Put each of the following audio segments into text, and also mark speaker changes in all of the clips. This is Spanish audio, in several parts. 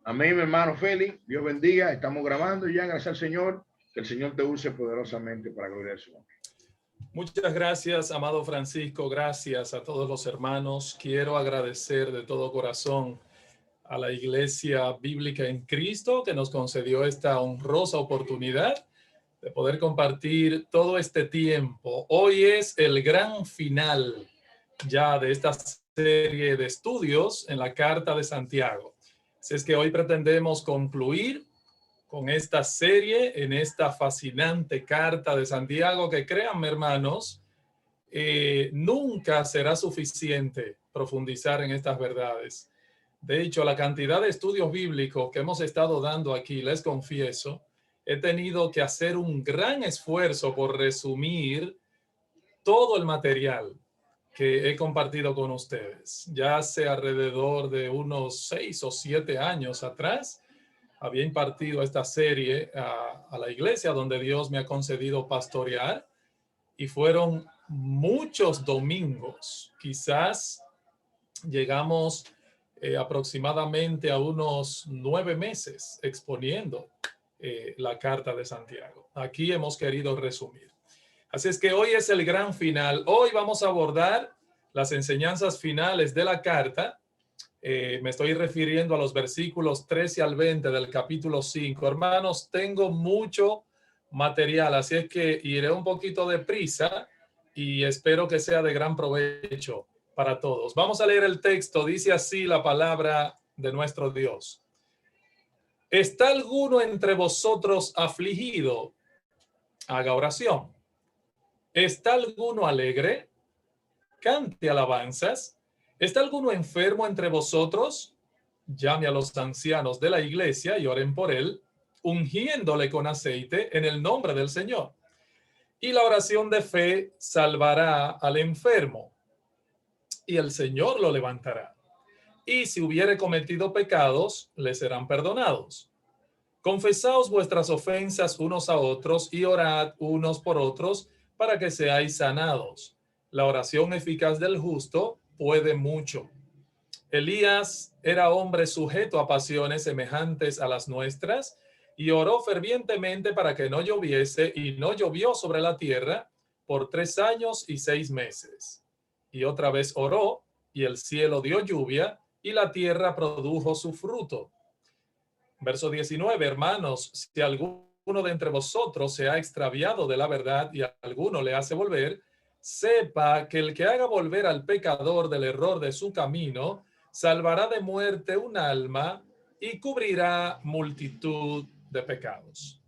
Speaker 1: Amén, mi hermano Félix. Dios bendiga. Estamos grabando ya, gracias al Señor. Que el Señor te use poderosamente para gloria de su nombre.
Speaker 2: Muchas gracias, amado Francisco. Gracias a todos los hermanos. Quiero agradecer de todo corazón a la Iglesia Bíblica en Cristo que nos concedió esta honrosa oportunidad de poder compartir todo este tiempo. Hoy es el gran final ya de esta serie de estudios en la Carta de Santiago. Así es que hoy pretendemos concluir con esta serie en esta fascinante Carta de Santiago que, créanme, hermanos, nunca será suficiente profundizar en estas verdades. De hecho, la cantidad de estudios bíblicos que hemos estado dando aquí, les confieso, he tenido que hacer un gran esfuerzo por resumir todo el material que he compartido con ustedes. Ya hace alrededor de unos 6 o 7 años atrás, había impartido esta serie a la iglesia donde Dios me ha concedido pastorear, y fueron muchos domingos. Quizás llegamos aproximadamente a unos 9 meses exponiendo la Carta de Santiago. Aquí hemos querido resumir. Así es que hoy es el gran final. Hoy vamos a abordar las enseñanzas finales de la carta. Me estoy refiriendo a los versículos 13 al 20 del capítulo 5. Hermanos, tengo mucho material, así es que iré un poquito deprisa y espero que sea de gran provecho para todos. Vamos a leer el texto. Dice así la palabra de nuestro Dios. ¿Está alguno entre vosotros afligido? Haga oración. ¿Está alguno alegre? Cante alabanzas. ¿Está alguno enfermo entre vosotros? Llame a los ancianos de la iglesia y oren por él, ungiéndole con aceite en el nombre del Señor. Y la oración de fe salvará al enfermo, y el Señor lo levantará. Y si hubiere cometido pecados, le serán perdonados. Confesaos vuestras ofensas unos a otros y orad unos por otros para que seáis sanados. La oración eficaz del justo puede mucho. Elías era hombre sujeto a pasiones semejantes a las nuestras y oró fervientemente para que no lloviese, y no llovió sobre la tierra por 3 años y 6 meses. Y otra vez oró, y el cielo dio lluvia, y la tierra produjo su fruto. Verso 19, hermanos, si alguno de entre vosotros se ha extraviado de la verdad y alguno le hace volver, sepa que el que haga volver al pecador del error de su camino, salvará de muerte un alma y cubrirá multitud de pecados.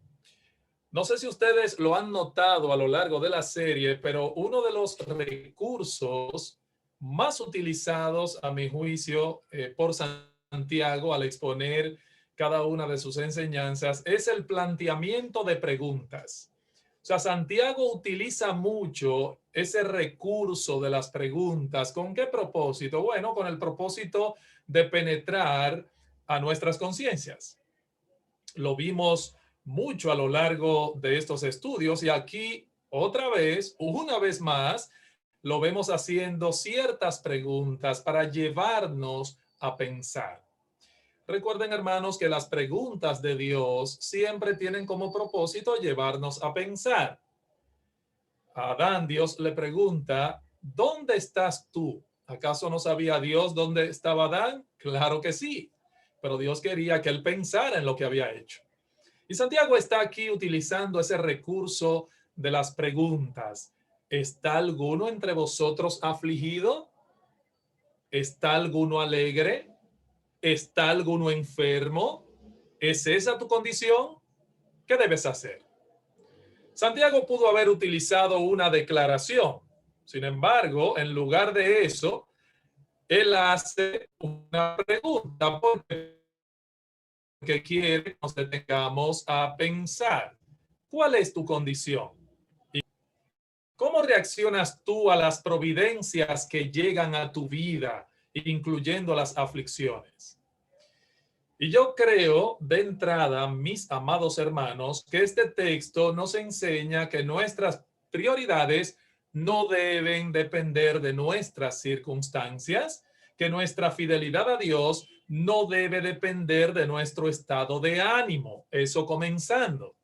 Speaker 2: No sé si ustedes lo han notado a lo largo de la serie, pero uno de los recursos más utilizados, a mi juicio, por Santiago al exponer cada una de sus enseñanzas es el planteamiento de preguntas. O sea, Santiago utiliza mucho ese recurso de las preguntas. ¿Con qué propósito? Bueno, con el propósito de penetrar a nuestras conciencias. Lo vimos mucho a lo largo de estos estudios, y aquí otra vez, una vez más, lo vemos haciendo ciertas preguntas para llevarnos a pensar. Recuerden, hermanos, que las preguntas de Dios siempre tienen como propósito llevarnos a pensar. A Adán, Dios le pregunta, ¿dónde estás tú? ¿Acaso no sabía Dios dónde estaba Adán? Claro que sí, pero Dios quería que él pensara en lo que había hecho. Y Santiago está aquí utilizando ese recurso de las preguntas. ¿Está alguno entre vosotros afligido? ¿Está alguno alegre? ¿Está alguno enfermo? ¿Es esa tu condición? ¿Qué debes hacer? Santiago pudo haber utilizado una declaración. Sin embargo, en lugar de eso, él hace una pregunta porque quiere que nos detengamos a pensar. ¿Cuál es tu condición? ¿Y cómo reaccionas tú a las providencias que llegan a tu vida, incluyendo las aflicciones? Y yo creo, de entrada, mis amados hermanos, que este texto nos enseña que nuestras prioridades no deben depender de nuestras circunstancias, que nuestra fidelidad a Dios no debe depender de nuestro estado de ánimo. Eso comenzando.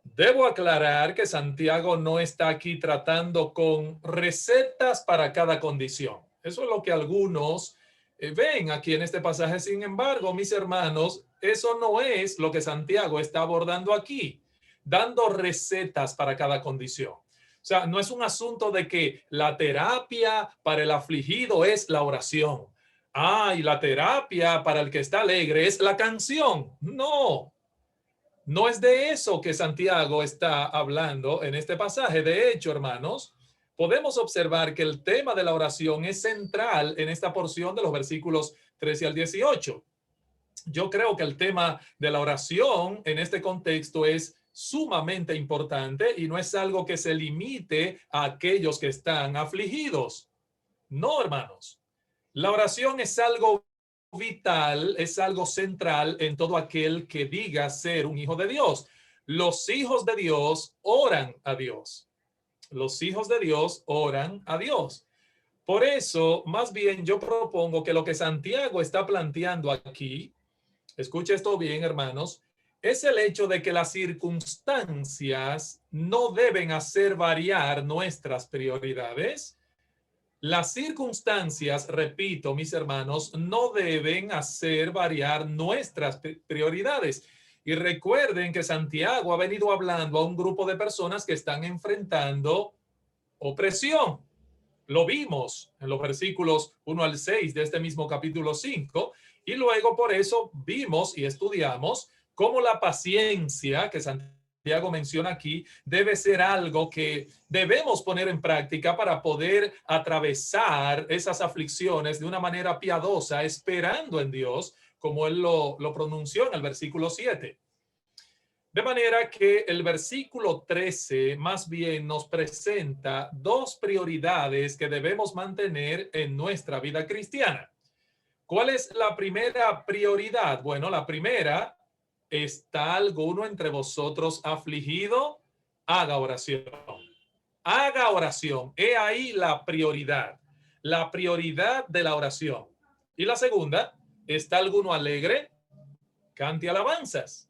Speaker 2: Debo aclarar que Santiago no está aquí tratando con recetas para cada condición. Eso es lo que algunos ven aquí en este pasaje. Sin embargo, mis hermanos, eso no es lo que Santiago está abordando aquí, dando recetas para cada condición. O sea, no es un asunto de que la terapia para el afligido es la oración. Y la terapia para el que está alegre es la canción. No. No es de eso que Santiago está hablando en este pasaje. De hecho, hermanos, podemos observar que el tema de la oración es central en esta porción de los versículos 13 al 18. Yo creo que el tema de la oración en este contexto es sumamente importante y no es algo que se limite a aquellos que están afligidos. No, hermanos. La oración es algo vital, es algo central en todo aquel que diga ser un hijo de Dios. Los hijos de Dios oran a Dios. Los hijos de Dios oran a Dios. Por eso, más bien yo propongo que lo que Santiago está planteando aquí, escuche esto bien, hermanos, es el hecho de que las circunstancias no deben hacer variar nuestras prioridades. Las circunstancias, repito, mis hermanos, no deben hacer variar nuestras prioridades. Y recuerden que Santiago ha venido hablando a un grupo de personas que están enfrentando opresión. Lo vimos en los versículos 1 al 6 de este mismo capítulo 5. Y luego por eso vimos y estudiamos cómo la paciencia que Santiago menciona aquí debe ser algo que debemos poner en práctica para poder atravesar esas aflicciones de una manera piadosa, esperando en Dios, como él lo pronunció en el versículo 7. De manera que el versículo 13 más bien nos presenta dos prioridades que debemos mantener en nuestra vida cristiana. ¿Cuál es la primera prioridad? Bueno, la primera: ¿está alguno entre vosotros afligido? Haga oración. Haga oración. He ahí la prioridad de la oración. Y la segunda: ¿está alguno alegre? Cante alabanzas.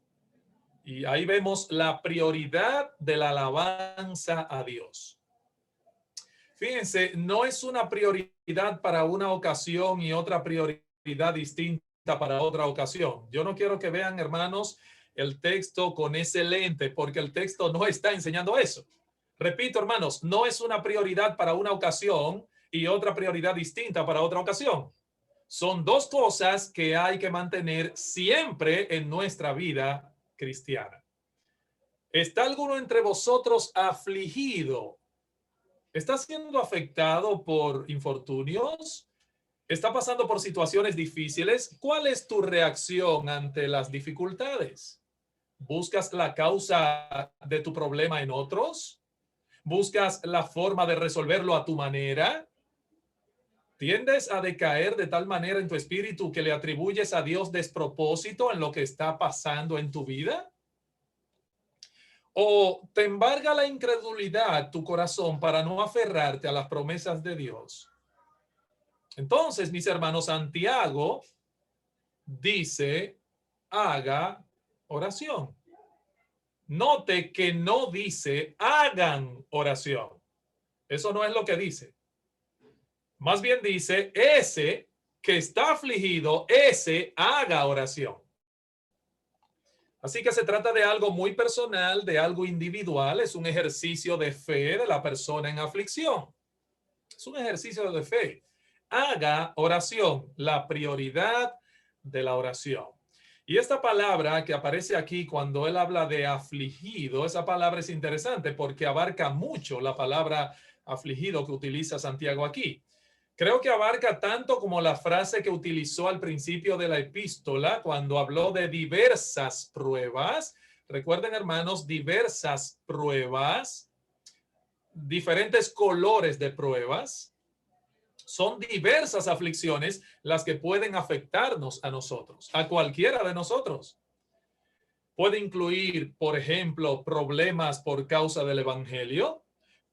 Speaker 2: Y ahí vemos la prioridad de la alabanza a Dios. Fíjense, no es una prioridad para una ocasión y otra prioridad distinta para otra ocasión. Yo no quiero que vean, hermanos, el texto con ese lente, porque el texto no está enseñando eso. Repito, hermanos, no es una prioridad para una ocasión y otra prioridad distinta para otra ocasión. Son dos cosas que hay que mantener siempre en nuestra vida cristiana. ¿Está alguno entre vosotros afligido? ¿Está siendo afectado por infortunios? ¿Está pasando por situaciones difíciles? ¿Cuál es tu reacción ante las dificultades? ¿Buscas la causa de tu problema en otros? ¿Buscas la forma de resolverlo a tu manera? ¿Tiendes a decaer de tal manera en tu espíritu que le atribuyes a Dios despropósito en lo que está pasando en tu vida? ¿O te embarga la incredulidad tu corazón para no aferrarte a las promesas de Dios? Entonces, mis hermanos, Santiago dice: haga oración. Note que no dice hagan oración. Eso no es lo que dice. Más bien dice: ese que está afligido, ese haga oración. Así que se trata de algo muy personal, de algo individual. Es un ejercicio de fe de la persona en aflicción. Es un ejercicio de fe. Haga oración, la prioridad de la oración. Y esta palabra que aparece aquí cuando él habla de afligido, esa palabra es interesante porque abarca mucho la palabra afligido que utiliza Santiago aquí. Creo que abarca tanto como la frase que utilizó al principio de la epístola cuando habló de diversas pruebas. Recuerden, hermanos, diversas pruebas, diferentes colores de pruebas. Son diversas aflicciones las que pueden afectarnos a nosotros, a cualquiera de nosotros. Puede incluir, por ejemplo, problemas por causa del evangelio.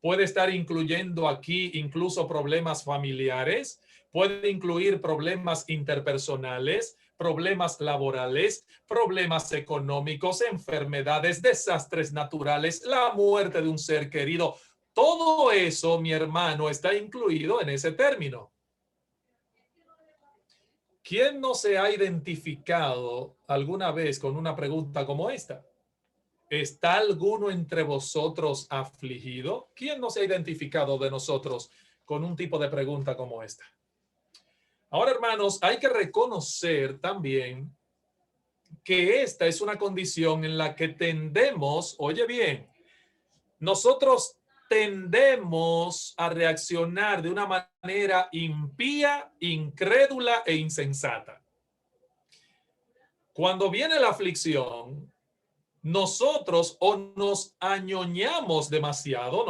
Speaker 2: Puede estar incluyendo aquí incluso problemas familiares. Puede incluir problemas interpersonales, problemas laborales, problemas económicos, enfermedades, desastres naturales, la muerte de un ser querido. Todo eso, mi hermano, está incluido en ese término. ¿Quién no se ha identificado alguna vez con una pregunta como esta? ¿Está alguno entre vosotros afligido? ¿Quién no se ha identificado de nosotros con un tipo de pregunta como esta? Ahora, hermanos, hay que reconocer también que esta es una condición en la que tendemos, oye bien, nosotros tendemos a reaccionar de una manera impía, incrédula e insensata. Cuando viene la aflicción, nosotros o nos añoñamos demasiado,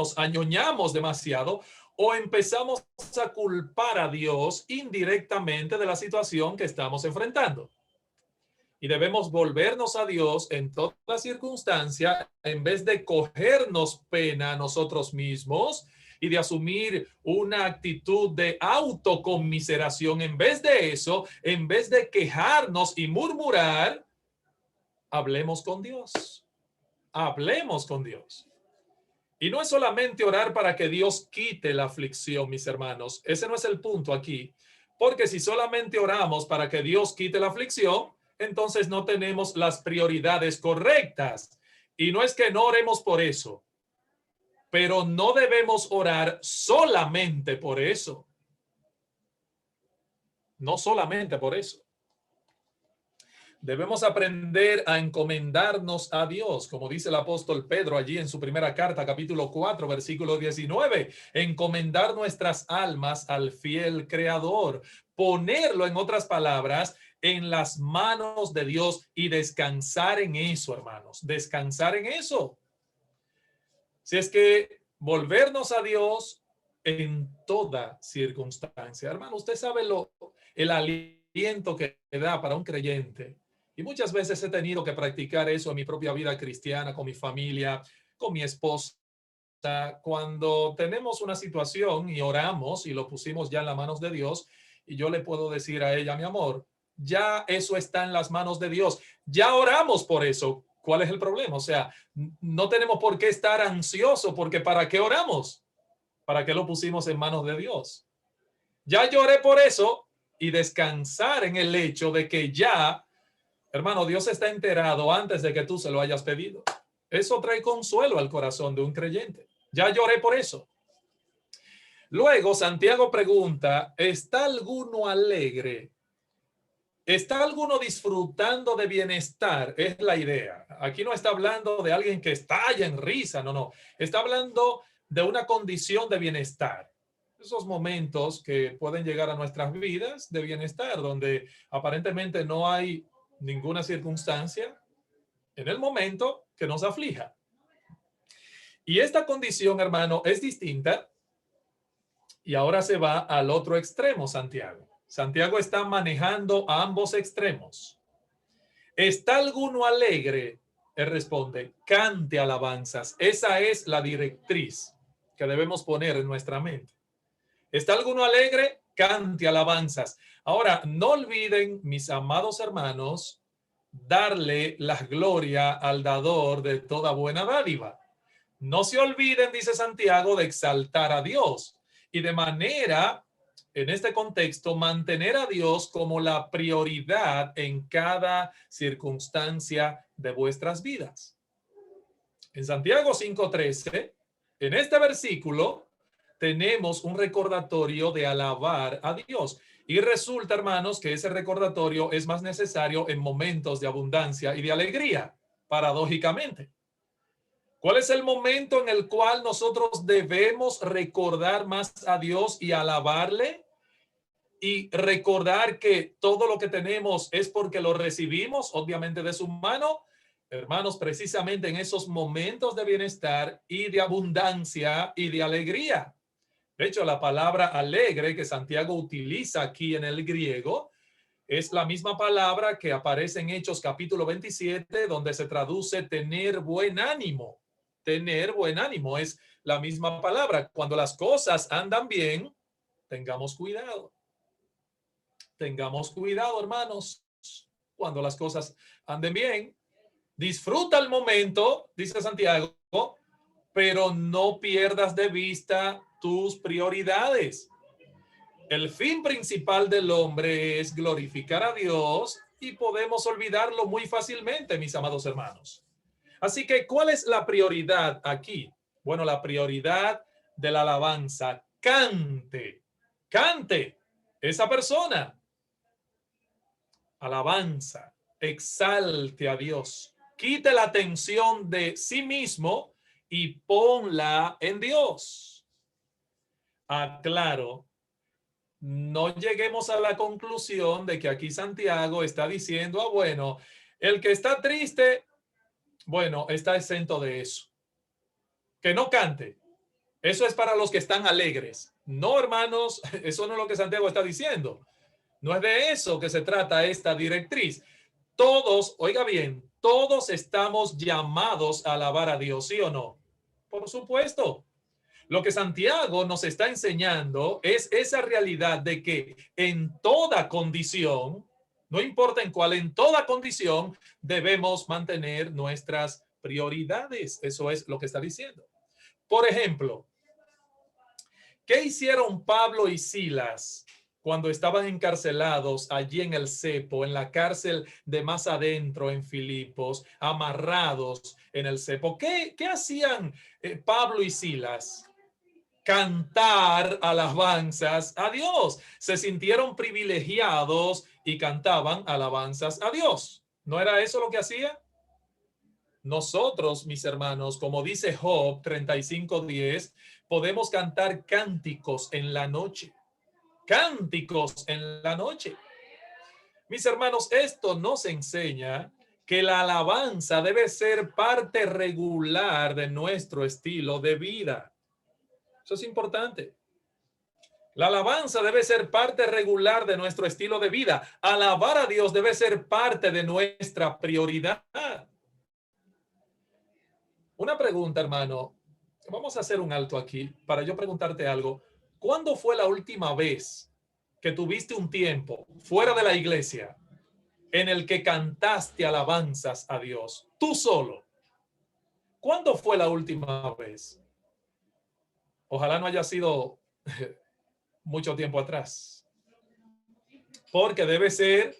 Speaker 2: o empezamos a culpar a Dios indirectamente de la situación que estamos enfrentando. Y debemos volvernos a Dios en toda circunstancia en vez de cogernos pena a nosotros mismos y de asumir una actitud de autoconmiseración. En vez de eso, en vez de quejarnos y murmurar, hablemos con Dios. Hablemos con Dios. Y no es solamente orar para que Dios quite la aflicción, mis hermanos. Ese no es el punto aquí. Porque si solamente oramos para que Dios quite la aflicción, entonces no tenemos las prioridades correctas. Y no es que no oremos por eso, pero no debemos orar solamente por eso. No solamente por eso. Debemos aprender a encomendarnos a Dios, como dice el apóstol Pedro allí en su primera carta, capítulo 4, versículo 19. Encomendar nuestras almas al fiel Creador. Ponerlo, en otras palabras, en las manos de Dios y descansar en eso, hermanos. Descansar en eso. Si es que volvernos a Dios en toda circunstancia. Hermano, usted sabe el aliento que da para un creyente. Y muchas veces he tenido que practicar eso en mi propia vida cristiana, con mi familia, con mi esposa. Cuando tenemos una situación y oramos y lo pusimos ya en las manos de Dios, y yo le puedo decir a ella, mi amor, ya eso está en las manos de Dios. Ya oramos por eso. ¿Cuál es el problema? O sea, no tenemos por qué estar ansiosos, porque ¿para qué oramos? ¿Para qué lo pusimos en manos de Dios? Ya lloré por eso y descansar en el hecho de que ya, hermano, Dios está enterado antes de que tú se lo hayas pedido. Eso trae consuelo al corazón de un creyente. Ya lloré por eso. Luego, Santiago pregunta, ¿está alguno alegre? ¿Está alguno disfrutando de bienestar? Es la idea. Aquí no está hablando de alguien que estalla en risa, no. Está hablando de una condición de bienestar. Esos momentos que pueden llegar a nuestras vidas de bienestar, donde aparentemente no hay ninguna circunstancia en el momento que nos aflija. Y esta condición, hermano, es distinta. Y ahora se va al otro extremo, Santiago. Santiago está manejando a ambos extremos. ¿Está alguno alegre? Él responde, cante alabanzas. Esa es la directriz que debemos poner en nuestra mente. ¿Está alguno alegre? Cante alabanzas. Ahora, no olviden, mis amados hermanos, darle la gloria al dador de toda buena dádiva. No se olviden, dice Santiago, de exaltar a Dios y de manera, en este contexto, mantener a Dios como la prioridad en cada circunstancia de vuestras vidas. En Santiago 5:13, en este versículo, tenemos un recordatorio de alabar a Dios. Y resulta, hermanos, que ese recordatorio es más necesario en momentos de abundancia y de alegría, paradójicamente. ¿Cuál es el momento en el cual nosotros debemos recordar más a Dios y alabarle? Y recordar que todo lo que tenemos es porque lo recibimos, obviamente, de su mano. Hermanos, precisamente en esos momentos de bienestar y de abundancia y de alegría. De hecho, la palabra alegre que Santiago utiliza aquí en el griego es la misma palabra que aparece en Hechos capítulo 27, donde se traduce tener buen ánimo. Tener buen ánimo es la misma palabra. Cuando las cosas andan bien, tengamos cuidado. tengamos cuidado, hermanos, cuando las cosas anden bien. Disfruta el momento, dice Santiago, pero no pierdas de vista tus prioridades. El fin principal del hombre es glorificar a Dios y podemos olvidarlo muy fácilmente, mis amados hermanos. Así que, ¿cuál es la prioridad aquí? Bueno, la prioridad de la alabanza. Cante, cante esa persona. Alabanza, exalte a Dios. Quite la atención de sí mismo y ponla en Dios. Aclaro, no lleguemos a la conclusión de que aquí Santiago está diciendo, bueno, el que está triste, bueno, está exento de eso. Que no cante. Eso es para los que están alegres. No, hermanos, eso no es lo que Santiago está diciendo. No es de eso que se trata esta directriz. Todos, oiga bien, todos estamos llamados a alabar a Dios, ¿sí o no? Por supuesto. Lo que Santiago nos está enseñando es esa realidad de que en toda condición, no importa en cuál, en toda condición debemos mantener nuestras prioridades. Eso es lo que está diciendo. Por ejemplo, ¿qué hicieron Pablo y Silas cuando estaban encarcelados allí en el cepo, en la cárcel de más adentro en Filipos, amarrados en el cepo? ¿Qué hacían Pablo y Silas? Cantar alabanzas a Dios. Se sintieron privilegiados y cantaban alabanzas a Dios. ¿No era eso lo que hacía? Nosotros, mis hermanos, como dice Job 35:10, podemos cantar cánticos en la noche. Cánticos en la noche. Mis hermanos, esto nos enseña que la alabanza debe ser parte regular de nuestro estilo de vida. Eso es importante. La alabanza debe ser parte regular de nuestro estilo de vida. Alabar a Dios debe ser parte de nuestra prioridad. Una pregunta, hermano. Vamos a hacer un alto aquí para yo preguntarte algo. ¿Cuándo fue la última vez que tuviste un tiempo fuera de la iglesia en el que cantaste alabanzas a Dios, tú solo? ¿Cuándo fue la última vez? Ojalá no haya sido mucho tiempo atrás, porque debe ser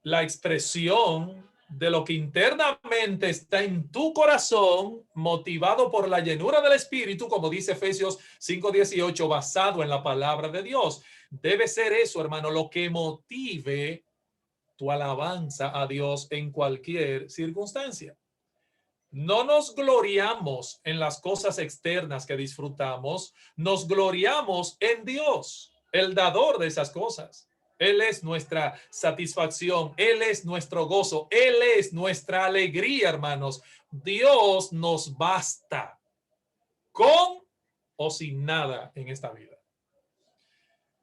Speaker 2: la expresión de lo que internamente está en tu corazón, motivado por la llenura del Espíritu, como dice Efesios 5:18, basado en la palabra de Dios. Debe ser eso, hermano, lo que motive tu alabanza a Dios en cualquier circunstancia. No nos gloriamos en las cosas externas que disfrutamos, nos gloriamos en Dios, el dador de esas cosas. Él es nuestra satisfacción, Él es nuestro gozo, Él es nuestra alegría, hermanos. Dios nos basta, con o sin nada en esta vida.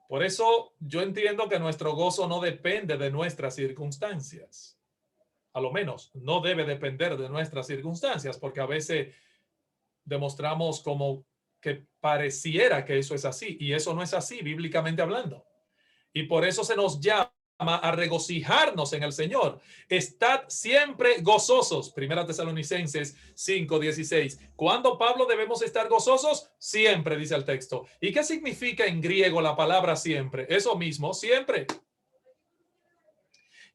Speaker 2: Por eso yo entiendo que nuestro gozo no depende de nuestras circunstancias. A lo menos no debe depender de nuestras circunstancias, porque a veces demostramos como que pareciera que eso es así, y eso no es así bíblicamente hablando. Y por eso se nos llama a regocijarnos en el Señor. Estad siempre gozosos. Primera Tesalonicenses 5:16. ¿Cuándo, Pablo, debemos estar gozosos? Siempre, dice el texto. ¿Y qué significa en griego la palabra siempre? Eso mismo, siempre.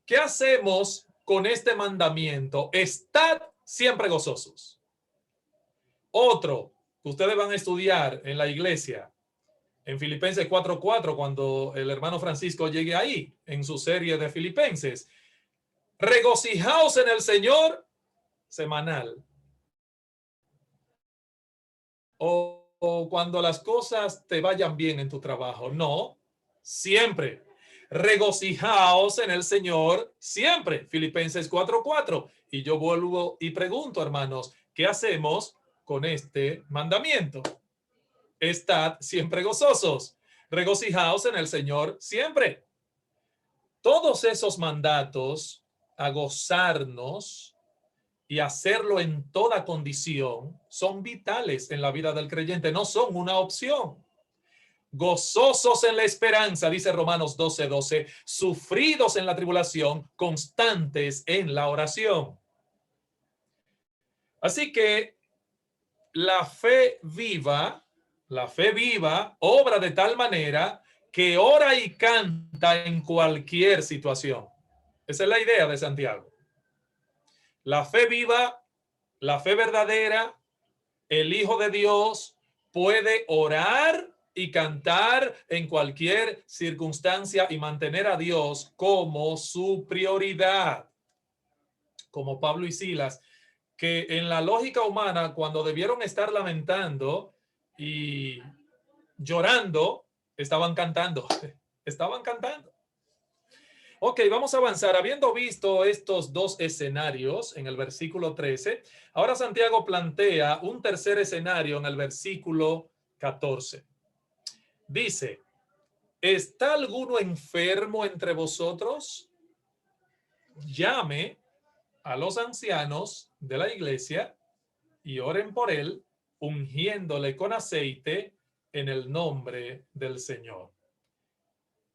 Speaker 2: ¿Qué hacemos con este mandamiento? Estad siempre gozosos. Otro que ustedes van a estudiar en la iglesia, en Filipenses 4:4, cuando el hermano Francisco llegue ahí, en su serie de Filipenses. Regocijaos en el Señor, semanal. O cuando las cosas te vayan bien en tu trabajo. No, siempre. Regocijaos en el Señor siempre. Filipenses 4:4. Y yo vuelvo y pregunto, hermanos, ¿qué hacemos con este mandamiento? Estad siempre gozosos. Regocijaos en el Señor siempre. Todos esos mandatos a gozarnos y hacerlo en toda condición son vitales en la vida del creyente, no son una opción. gozosos en la esperanza, dice Romanos 12:12, sufridos en la tribulación, constantes en la oración. Así que la fe viva obra de tal manera que ora y canta en cualquier situación. Esa es la idea de Santiago. La fe viva, la fe verdadera, el Hijo de Dios puede orar y cantar en cualquier circunstancia y mantener a Dios como su prioridad. Como Pablo y Silas, que en la lógica humana, cuando debieron estar lamentando y llorando, estaban cantando. Estaban cantando. Ok, vamos a avanzar. Habiendo visto estos dos escenarios en el versículo 13, ahora Santiago plantea un tercer escenario en el versículo 14. Dice, ¿está alguno enfermo entre vosotros? Llame a los ancianos de la iglesia y oren por él, ungiéndole con aceite en el nombre del Señor.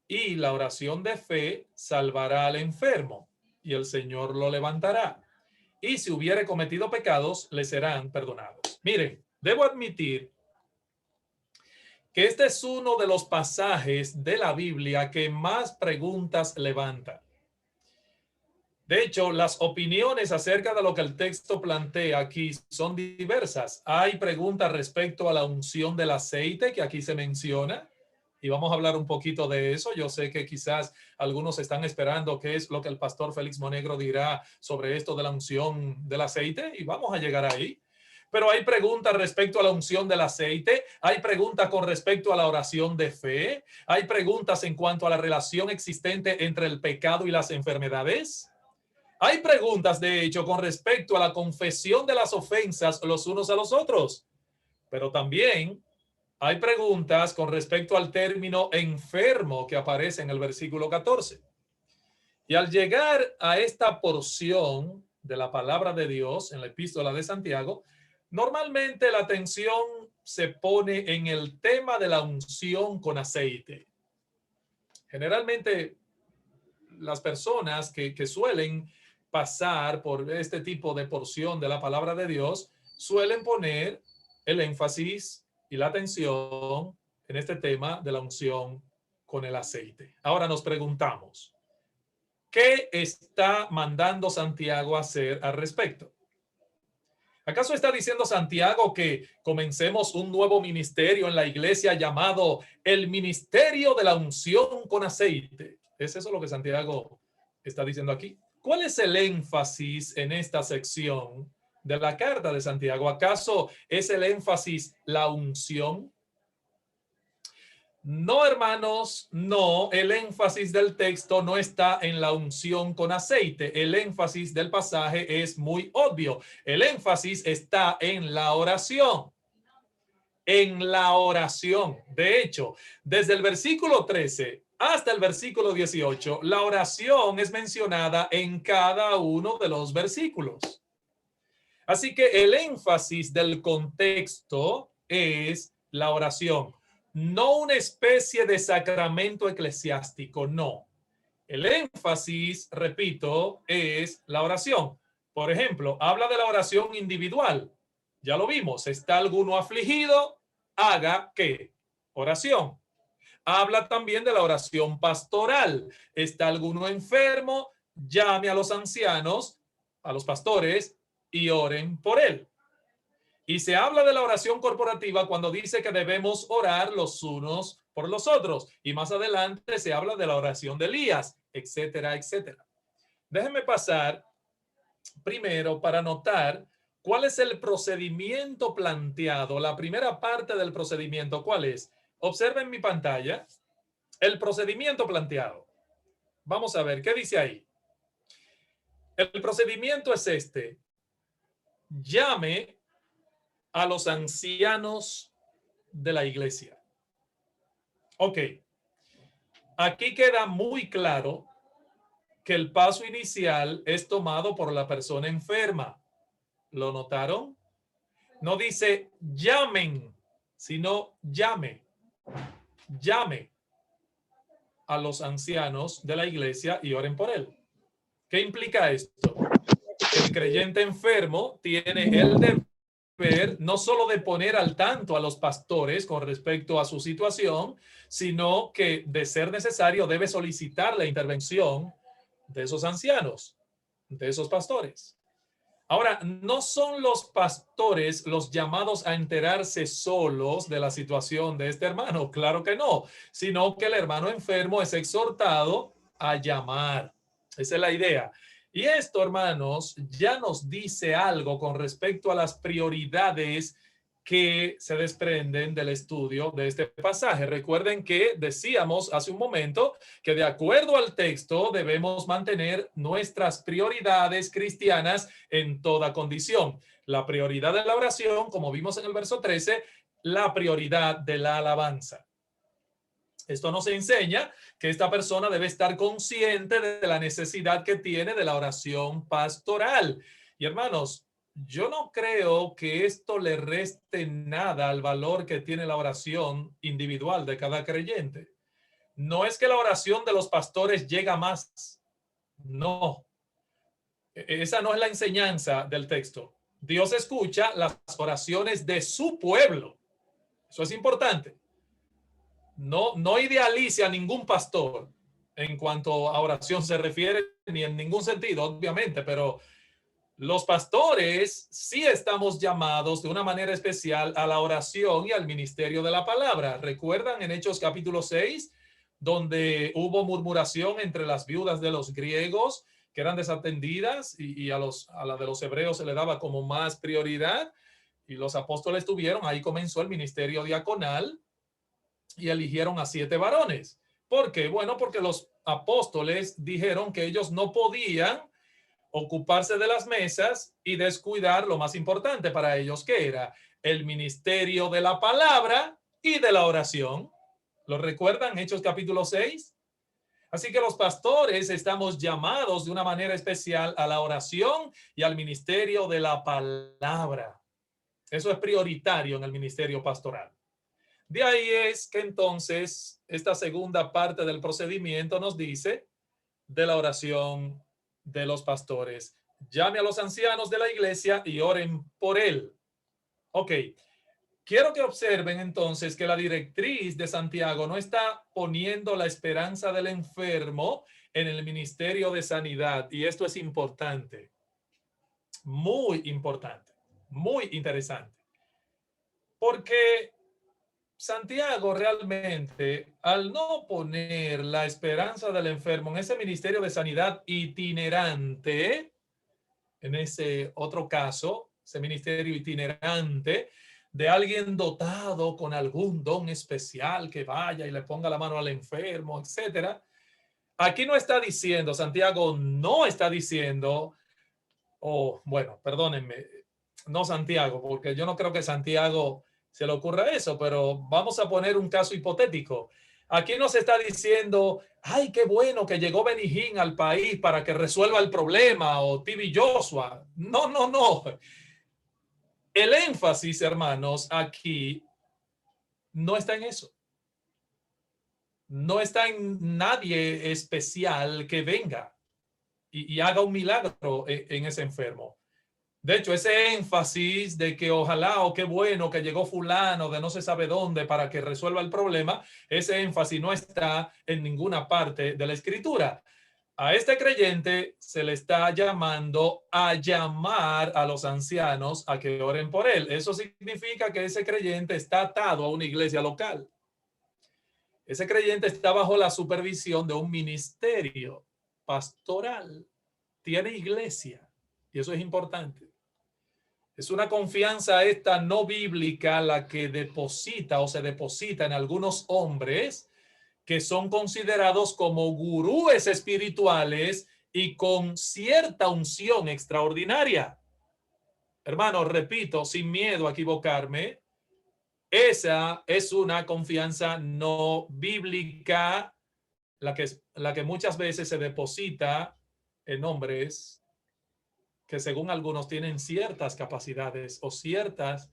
Speaker 2: Y la oración de fe salvará al enfermo, y el Señor lo levantará. Y si hubiere cometido pecados, le serán perdonados. Miren, debo admitir que este es uno de los pasajes de la Biblia que más preguntas levanta. De hecho, las opiniones acerca de lo que el texto plantea aquí son diversas. Hay preguntas respecto a la unción del aceite que aquí se menciona, y vamos a hablar un poquito de eso. Yo sé que quizás algunos están esperando qué es lo que el pastor Félix Monegro dirá sobre esto de la unción del aceite, y vamos a llegar ahí. Pero hay preguntas respecto a la unción del aceite, hay preguntas con respecto a la oración de fe, hay preguntas en cuanto a la relación existente entre el pecado y las enfermedades. Hay preguntas, de hecho, con respecto a la confesión de las ofensas los unos a los otros, pero también hay preguntas con respecto al término enfermo que aparece en el versículo 14. Y al llegar a esta porción de la palabra de Dios en la epístola de Santiago, normalmente la atención se pone en el tema de la unción con aceite. Generalmente las personas que suelen pasar por este tipo de porción de la palabra de Dios suelen poner el énfasis y la atención en este tema de la unción con el aceite. Ahora nos preguntamos, ¿qué está mandando Santiago a hacer al respecto? ¿Acaso está diciendo Santiago que comencemos un nuevo ministerio en la iglesia llamado el ministerio de la unción con aceite? ¿Es eso lo que Santiago está diciendo aquí? ¿Cuál es el énfasis en esta sección de la carta de Santiago? ¿Acaso es el énfasis la unción? No, hermanos, no. El énfasis del texto no está en la unción con aceite. El énfasis del pasaje es muy obvio. El énfasis está en la oración. En la oración. De hecho, desde el versículo 13 hasta el versículo 18, la oración es mencionada en cada uno de los versículos. Así que el énfasis del contexto es la oración, no una especie de sacramento eclesiástico, no. El énfasis, repito, es la oración. Por ejemplo, habla de la oración individual. Ya lo vimos, ¿está alguno afligido? Haga ¿qué? Oración. Habla también de la oración pastoral. ¿Está alguno enfermo? Llame a los ancianos, a los pastores, y oren por él. Y se habla de la oración corporativa cuando dice que debemos orar los unos por los otros. Y más adelante se habla de la oración de Elías, etcétera, etcétera. Déjenme pasar primero para notar cuál es el procedimiento planteado. La primera parte del procedimiento, ¿cuál es? Observen mi pantalla el procedimiento planteado. Vamos a ver, ¿qué dice ahí? El procedimiento es este. Llame a los ancianos de la iglesia. Ok. Aquí queda muy claro que el paso inicial es tomado por la persona enferma. ¿Lo notaron? No dice llamen, sino llame. llame a los ancianos de la iglesia y oren por él. ¿Qué implica esto? El creyente enfermo tiene el deber no solo de poner al tanto a los pastores con respecto a su situación, sino que de ser necesario debe solicitar la intervención de esos ancianos, de esos pastores. Ahora, no son los pastores los llamados a enterarse solos de la situación de este hermano, claro que no, sino que el hermano enfermo es exhortado a llamar. Esa es la idea. Y esto, hermanos, ya nos dice algo con respecto a las prioridades que se desprenden del estudio de este pasaje. Recuerden que decíamos hace un momento que de acuerdo al texto debemos mantener nuestras prioridades cristianas en toda condición. La prioridad de la oración, como vimos en el verso 13, la prioridad de la alabanza. Esto nos enseña que esta persona debe estar consciente de la necesidad que tiene de la oración pastoral. Y hermanos, yo no creo que esto le reste nada al valor que tiene la oración individual de cada creyente. No es que la oración de los pastores llega más. No, esa no es la enseñanza del texto. Dios escucha las oraciones de su pueblo. Eso es importante. No idealice a ningún pastor en cuanto a oración se refiere, ni en ningún sentido, obviamente, pero los pastores sí estamos llamados de una manera especial a la oración y al ministerio de la palabra. ¿Recuerdan en Hechos capítulo 6, donde hubo murmuración entre las viudas de los griegos que eran desatendidas y a la de los hebreos se le daba como más prioridad? Y los apóstoles tuvieron, ahí comenzó el ministerio diaconal y eligieron a 7 varones. ¿Por qué? Bueno, porque los apóstoles dijeron que ellos no podían ocuparse de las mesas y descuidar lo más importante para ellos, que era el ministerio de la palabra y de la oración. ¿Lo recuerdan? Hechos capítulo 6. Así que los pastores estamos llamados de una manera especial a la oración y al ministerio de la palabra. Eso es prioritario en el ministerio pastoral. De ahí es que entonces esta segunda parte del procedimiento nos dice de la oración de los pastores. Llame a los ancianos de la iglesia y oren por él. Ok, quiero que observen entonces que la directriz de Santiago no está poniendo la esperanza del enfermo en el ministerio de sanidad. Y esto es importante, muy importante, muy interesante. Porque Santiago realmente, al no poner la esperanza del enfermo en ese ministerio de sanidad itinerante, en ese otro caso, ese ministerio itinerante de alguien dotado con algún don especial que vaya y le ponga la mano al enfermo, etcétera. Aquí no está diciendo, Santiago no está diciendo, bueno, perdónenme, no Santiago, porque yo no creo que Santiago se le ocurra eso, pero vamos a poner un caso hipotético. Aquí no se está diciendo, ay, qué bueno que llegó Benny Hinn al país para que resuelva el problema, o TV Joshua. No, no, no. El énfasis, hermanos, aquí no está en eso. No está en nadie especial que venga y haga un milagro en ese enfermo. De hecho, ese énfasis de que ojalá o qué bueno que llegó fulano de no se sabe dónde para que resuelva el problema, ese énfasis no está en ninguna parte de la escritura. A este creyente se le está llamando a llamar a los ancianos a que oren por él. Eso significa que ese creyente está atado a una iglesia local. Ese creyente está bajo la supervisión de un ministerio pastoral. Tiene iglesia y eso es importante. Es una confianza esta no bíblica la que deposita o se deposita en algunos hombres que son considerados como gurúes espirituales y con cierta unción extraordinaria. Hermanos, repito, sin miedo a equivocarme, esa es una confianza no bíblica la que muchas veces se deposita en hombres que según algunos tienen ciertas capacidades o ciertas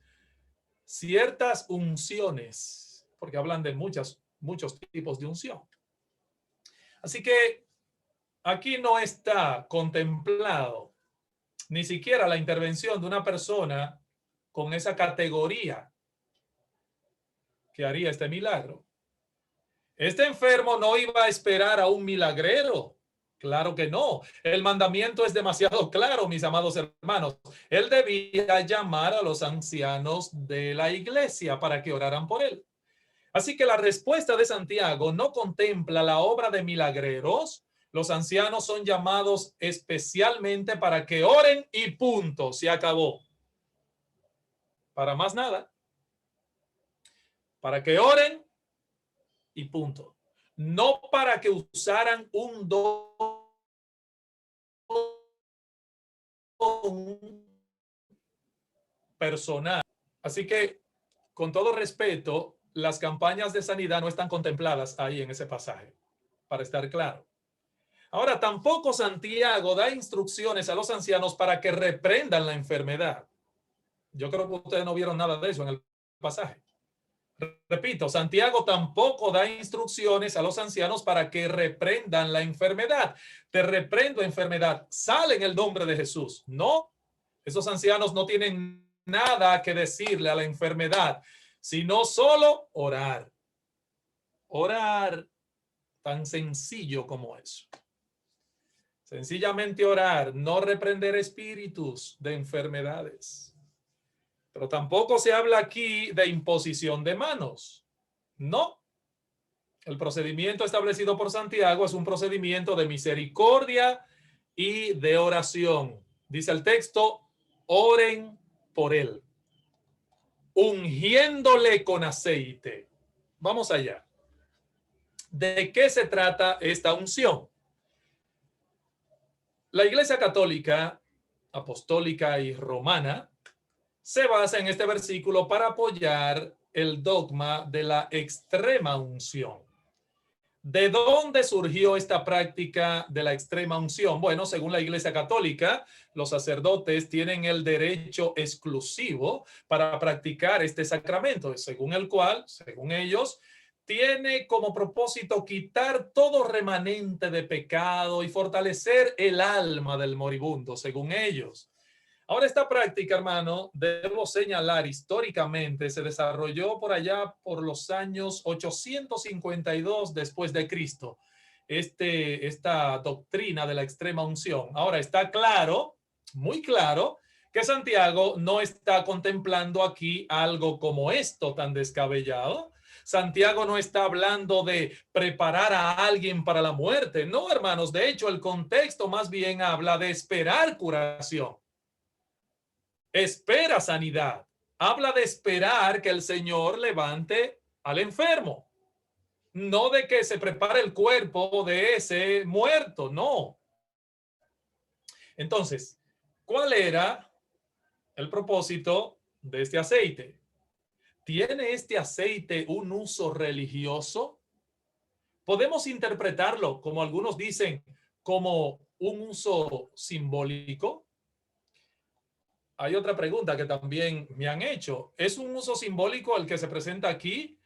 Speaker 2: unciones, porque hablan de muchas muchos tipos de unción. Así que aquí no está contemplado ni siquiera la intervención de una persona con esa categoría que haría este milagro. Este enfermo no iba a esperar a un milagrero. Claro que no. El mandamiento es demasiado claro, mis amados hermanos. Él debía llamar a los ancianos de la iglesia para que oraran por él. Así que la respuesta de Santiago no contempla la obra de milagreros. Los ancianos son llamados especialmente para que oren y punto. Se acabó. Para más nada. Para que oren y punto. No para que usaran un don personal. Así que, con todo respeto, las campañas de sanidad no están contempladas ahí en ese pasaje, para estar claro. Ahora, tampoco Santiago da instrucciones a los ancianos para que reprendan la enfermedad. Yo creo que ustedes no vieron nada de eso en el pasaje. Repito, Santiago tampoco da instrucciones a los ancianos para que reprendan la enfermedad. Te reprendo enfermedad, sale en el nombre de Jesús. No, esos ancianos no tienen nada que decirle a la enfermedad, sino solo orar. Orar, tan sencillo como eso. Sencillamente orar, no reprender espíritus de enfermedades. Pero tampoco se habla aquí de imposición de manos. No. El procedimiento establecido por Santiago es un procedimiento de misericordia y de oración. Dice el texto, oren por él, ungiéndole con aceite. Vamos allá. ¿De qué se trata esta unción? La Iglesia Católica, Apostólica y Romana se basa en este versículo para apoyar el dogma de la extrema unción. ¿De dónde surgió esta práctica de la extrema unción? Bueno, según la Iglesia Católica, los sacerdotes tienen el derecho exclusivo para practicar este sacramento, según el cual, según ellos, tiene como propósito quitar todo remanente de pecado y fortalecer el alma del moribundo, según ellos. Ahora, esta práctica, hermano, debo señalar, históricamente se desarrolló por allá por los años 852 después de Cristo, esta doctrina de la extrema unción. Ahora, está claro, muy claro, que Santiago no está contemplando aquí algo como esto tan descabellado. Santiago no está hablando de preparar a alguien para la muerte. No, hermanos, de hecho, el contexto más bien habla de esperar curación. Espera sanidad. Habla de esperar que el Señor levante al enfermo. No de que se prepare el cuerpo de ese muerto, no. Entonces, ¿cuál era el propósito de este aceite? ¿Tiene este aceite un uso religioso? Podemos interpretarlo, como algunos dicen, como un uso simbólico. Hay otra pregunta que también me han hecho. ¿Es un uso simbólico el que se presenta aquí?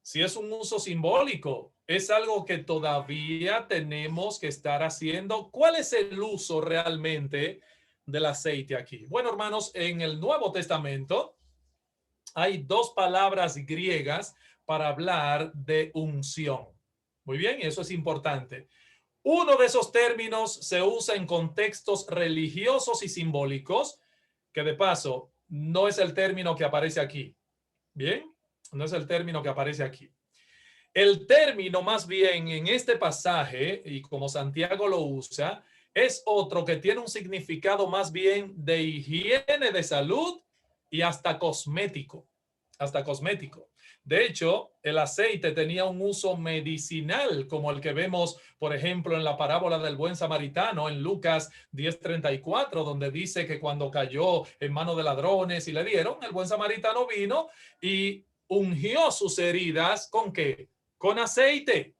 Speaker 2: Si es un uso simbólico, es algo que todavía tenemos que estar haciendo. ¿Cuál es el uso realmente del aceite aquí? Bueno, hermanos, en el Nuevo Testamento hay dos palabras griegas para hablar de unción. Muy bien, y eso es importante. Uno de esos términos se usa en contextos religiosos y simbólicos, que de paso no es el término que aparece aquí. Bien, no es el término que aparece aquí. El término más bien en este pasaje, y como Santiago lo usa, es otro que tiene un significado más bien de higiene de salud y hasta cosmético. Hasta cosmético. De hecho, el aceite tenía un uso medicinal, como el que vemos, por ejemplo, en la parábola del buen samaritano, en Lucas 10:34, donde dice que cuando cayó en manos de ladrones y le dieron, el buen samaritano vino y ungió sus heridas, ¿con qué? Con aceite.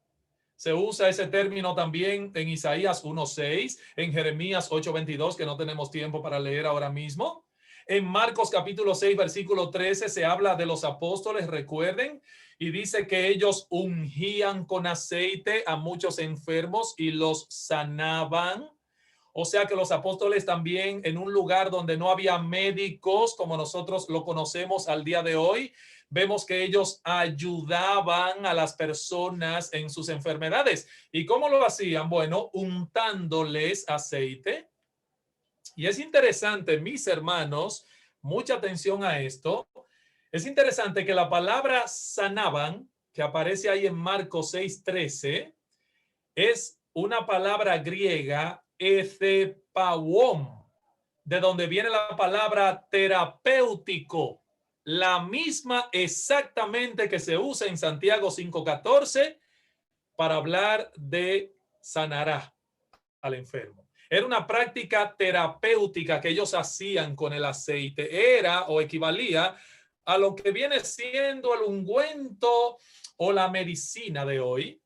Speaker 2: Se usa ese término también en Isaías 1:6, en Jeremías 8:22, que no tenemos tiempo para leer ahora mismo. En Marcos capítulo 6, versículo 13 se habla de los apóstoles, recuerden, y dice que ellos ungían con aceite a muchos enfermos y los sanaban. O sea que los apóstoles también en un lugar donde no había médicos como nosotros lo conocemos al día de hoy, vemos que ellos ayudaban a las personas en sus enfermedades. ¿Y cómo lo hacían? Bueno, untándoles aceite. Y es interesante, mis hermanos, mucha atención a esto. Es interesante que la palabra sanaban, que aparece ahí en Marcos 6:13, es una palabra griega, ethepauon, de donde viene la palabra terapéutico, la misma exactamente que se usa en Santiago 5:14 para hablar de sanará al enfermo. Era una práctica terapéutica que ellos hacían con el aceite. Era o equivalía a lo que viene siendo el ungüento o la medicina de hoy.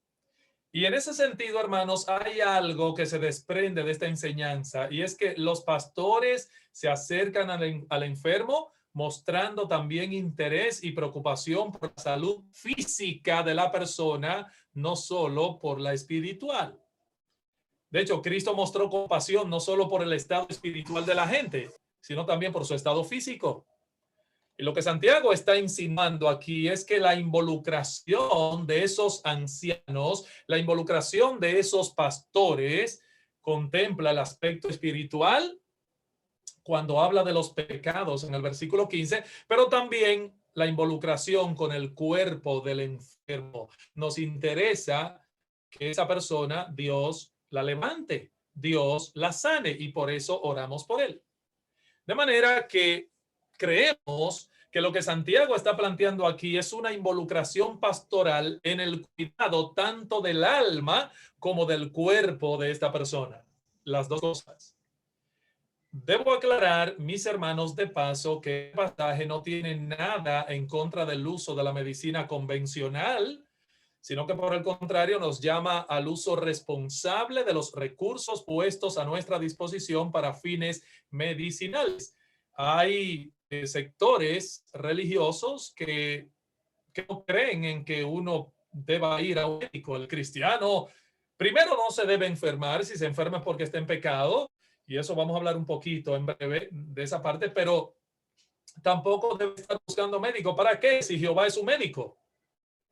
Speaker 2: Y en ese sentido, hermanos, hay algo que se desprende de esta enseñanza, y es que los pastores se acercan al enfermo mostrando también interés y preocupación por la salud física de la persona, no solo por la espiritual. De hecho, Cristo mostró compasión no solo por el estado espiritual de la gente, sino también por su estado físico. Y lo que Santiago está insinuando aquí es que la involucración de esos ancianos, la involucración de esos pastores, contempla el aspecto espiritual cuando habla de los pecados en el versículo 15, pero también la involucración con el cuerpo del enfermo. Nos interesa que esa persona, Dios la levante, Dios la sane, y por eso oramos por él. De manera que creemos que lo que Santiago está planteando aquí es una involucración pastoral en el cuidado tanto del alma como del cuerpo de esta persona. Las dos cosas. Debo aclarar, mis hermanos, de paso, que el pasaje no tiene nada en contra del uso de la medicina convencional, sino que por el contrario nos llama al uso responsable de los recursos puestos a nuestra disposición para fines medicinales. Hay sectores religiosos que no creen en que uno deba ir a un médico. El cristiano primero no se debe enfermar. Si se enferma es porque está en pecado, y eso vamos a hablar un poquito en breve de esa parte, pero tampoco debe estar buscando médico. ¿Para qué? Si Jehová es su médico.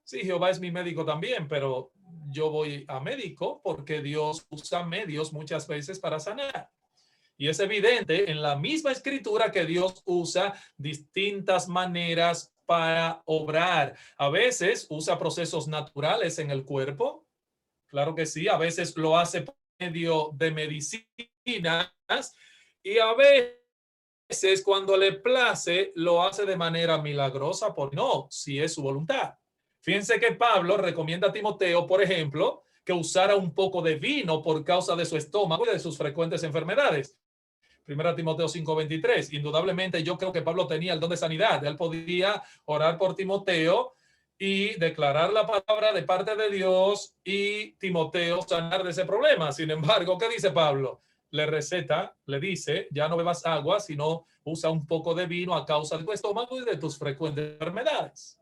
Speaker 2: Sí, Jehová es mi médico también, pero yo voy a médico porque Dios usa medios muchas veces para sanar. Y es evidente en la misma escritura que Dios usa distintas maneras para obrar. A veces usa procesos naturales en el cuerpo. Claro que sí. A veces lo hace por medio de medicinas, y a veces cuando le place lo hace de manera milagrosa, por no, si es su voluntad. Fíjense que Pablo recomienda a Timoteo, por ejemplo, que usara un poco de vino por causa de su estómago y de sus frecuentes enfermedades. Primera Timoteo 5:23. Indudablemente yo creo que Pablo tenía el don de sanidad. Él podía orar por Timoteo y declarar la palabra de parte de Dios y Timoteo sanar de ese problema. Sin embargo, ¿qué dice Pablo? Le receta, le dice, ya no bebas agua, sino usa un poco de vino a causa de tu estómago y de tus frecuentes enfermedades.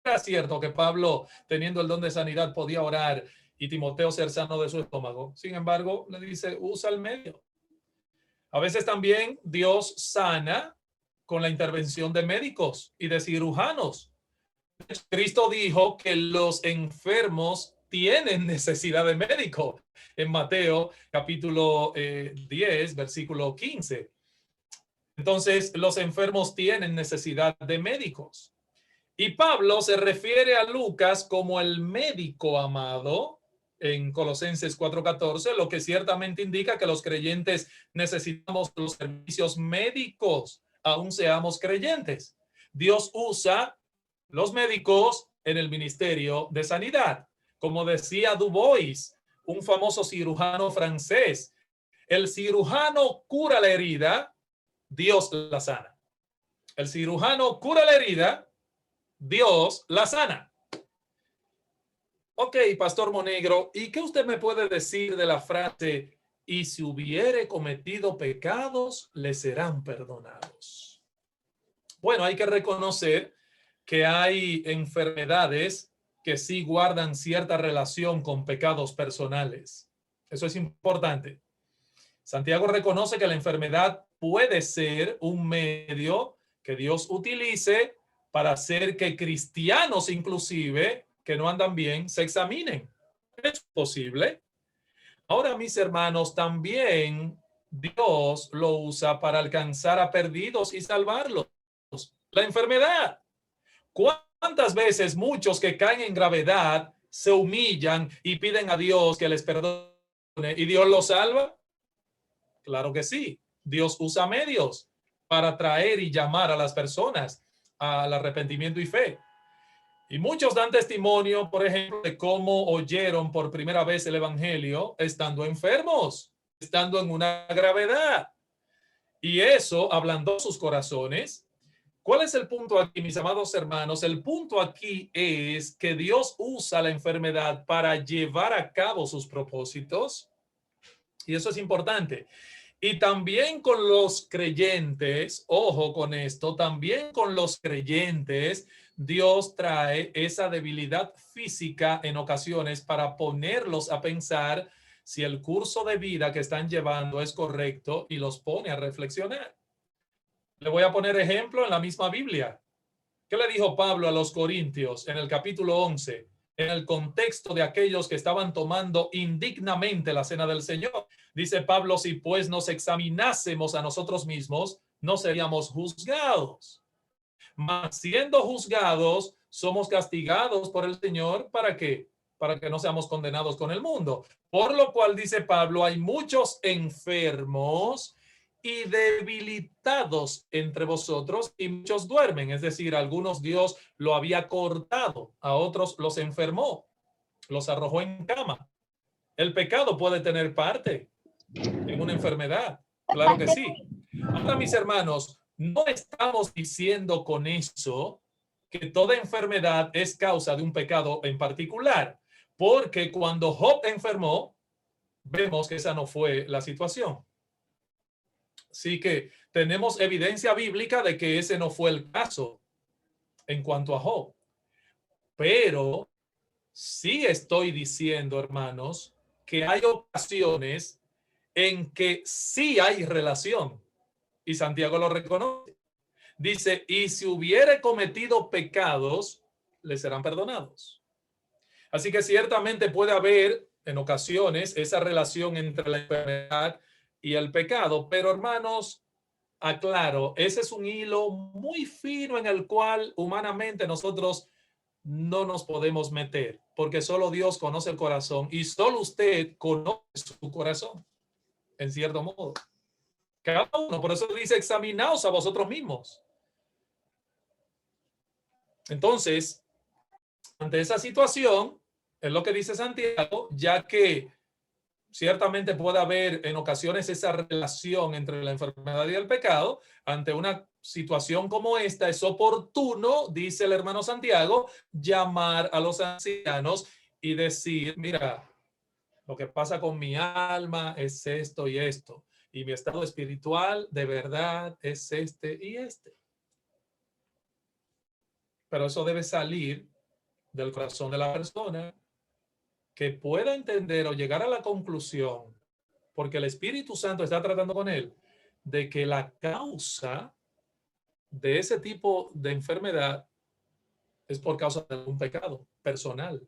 Speaker 2: Era cierto que Pablo, teniendo el don de sanidad, podía orar y Timoteo ser sano de su estómago. Sin embargo, le dice, usa el medio. A veces también Dios sana con la intervención de médicos y de cirujanos. Cristo dijo que los enfermos tienen necesidad de médico en Mateo capítulo 10, versículo 15. Entonces, los enfermos tienen necesidad de médicos. Y Pablo se refiere a Lucas como el médico amado en Colosenses 4:14, lo que ciertamente indica que los creyentes necesitamos los servicios médicos, aun seamos creyentes. Dios usa los médicos en el ministerio de sanidad. Como decía Dubois, un famoso cirujano francés, el cirujano cura la herida, Dios la sana. El cirujano cura la herida, Dios la sana. Ok, Pastor Monegro, ¿y qué usted me puede decir de la frase y si hubiere cometido pecados, le serán perdonados. Bueno, hay que reconocer que hay enfermedades que sí guardan cierta relación con pecados personales. Eso es importante. Santiago reconoce que la enfermedad puede ser un medio que Dios utilice para hacer que cristianos inclusive que no andan bien se examinen. Es posible. Ahora, mis hermanos, también Dios lo usa para alcanzar a perdidos y salvarlos. La enfermedad. ¿Cuántas veces muchos que caen en gravedad se humillan y piden a Dios que les perdone y Dios los salva? Claro que sí. Dios usa medios para traer y llamar a las personas al arrepentimiento y fe. Y muchos dan testimonio, por ejemplo, de cómo oyeron por primera vez el evangelio estando enfermos, estando en una gravedad. Y eso ablandó sus corazones. ¿Cuál es el punto aquí, mis amados hermanos? El punto aquí es que Dios usa la enfermedad para llevar a cabo sus propósitos. Y eso es importante. Y también con los creyentes, ojo con esto, también con los creyentes, Dios trae esa debilidad física en ocasiones para ponerlos a pensar si el curso de vida que están llevando es correcto y los pone a reflexionar. Le voy a poner ejemplo en la misma Biblia. ¿Qué le dijo Pablo a los Corintios en el capítulo 11? En el contexto de aquellos que estaban tomando indignamente la cena del Señor. Dice Pablo, si pues nos examinásemos a nosotros mismos, no seríamos juzgados. Mas siendo juzgados, somos castigados por el Señor. ¿Para qué? Para que no seamos condenados con el mundo. Por lo cual, dice Pablo, hay muchos enfermos y debilitados entre vosotros y muchos duermen. Es decir, algunos Dios lo había cortado, a otros los enfermó, los arrojó en cama. El pecado puede tener parte en una enfermedad. Claro que sí. Ahora, mis hermanos, no estamos diciendo con eso que toda enfermedad es causa de un pecado en particular, porque cuando Job enfermó, vemos que esa no fue la situación. Así que tenemos evidencia bíblica de que ese no fue el caso en cuanto a Job. Pero sí estoy diciendo, hermanos, que hay ocasiones en que sí hay relación. Y Santiago lo reconoce. Dice, y si hubiere cometido pecados, le serán perdonados. Así que ciertamente puede haber en ocasiones esa relación entre la enfermedad y el pecado. Pero hermanos, aclaro, ese es un hilo muy fino en el cual humanamente nosotros no nos podemos meter, porque solo Dios conoce el corazón y solo usted conoce su corazón, en cierto modo. Cada uno, por eso dice, examinaos a vosotros mismos. Entonces, ante esa situación, es lo que dice Santiago, ya que ciertamente puede haber en ocasiones esa relación entre la enfermedad y el pecado, ante una situación como esta es oportuno, dice el hermano Santiago, llamar a los ancianos y decir, mira, lo que pasa con mi alma es esto y esto, y mi estado espiritual de verdad es este y este. Pero eso debe salir del corazón de la persona, que pueda entender o llegar a la conclusión, porque el Espíritu Santo está tratando con él, de que la causa de ese tipo de enfermedad es por causa de un pecado personal.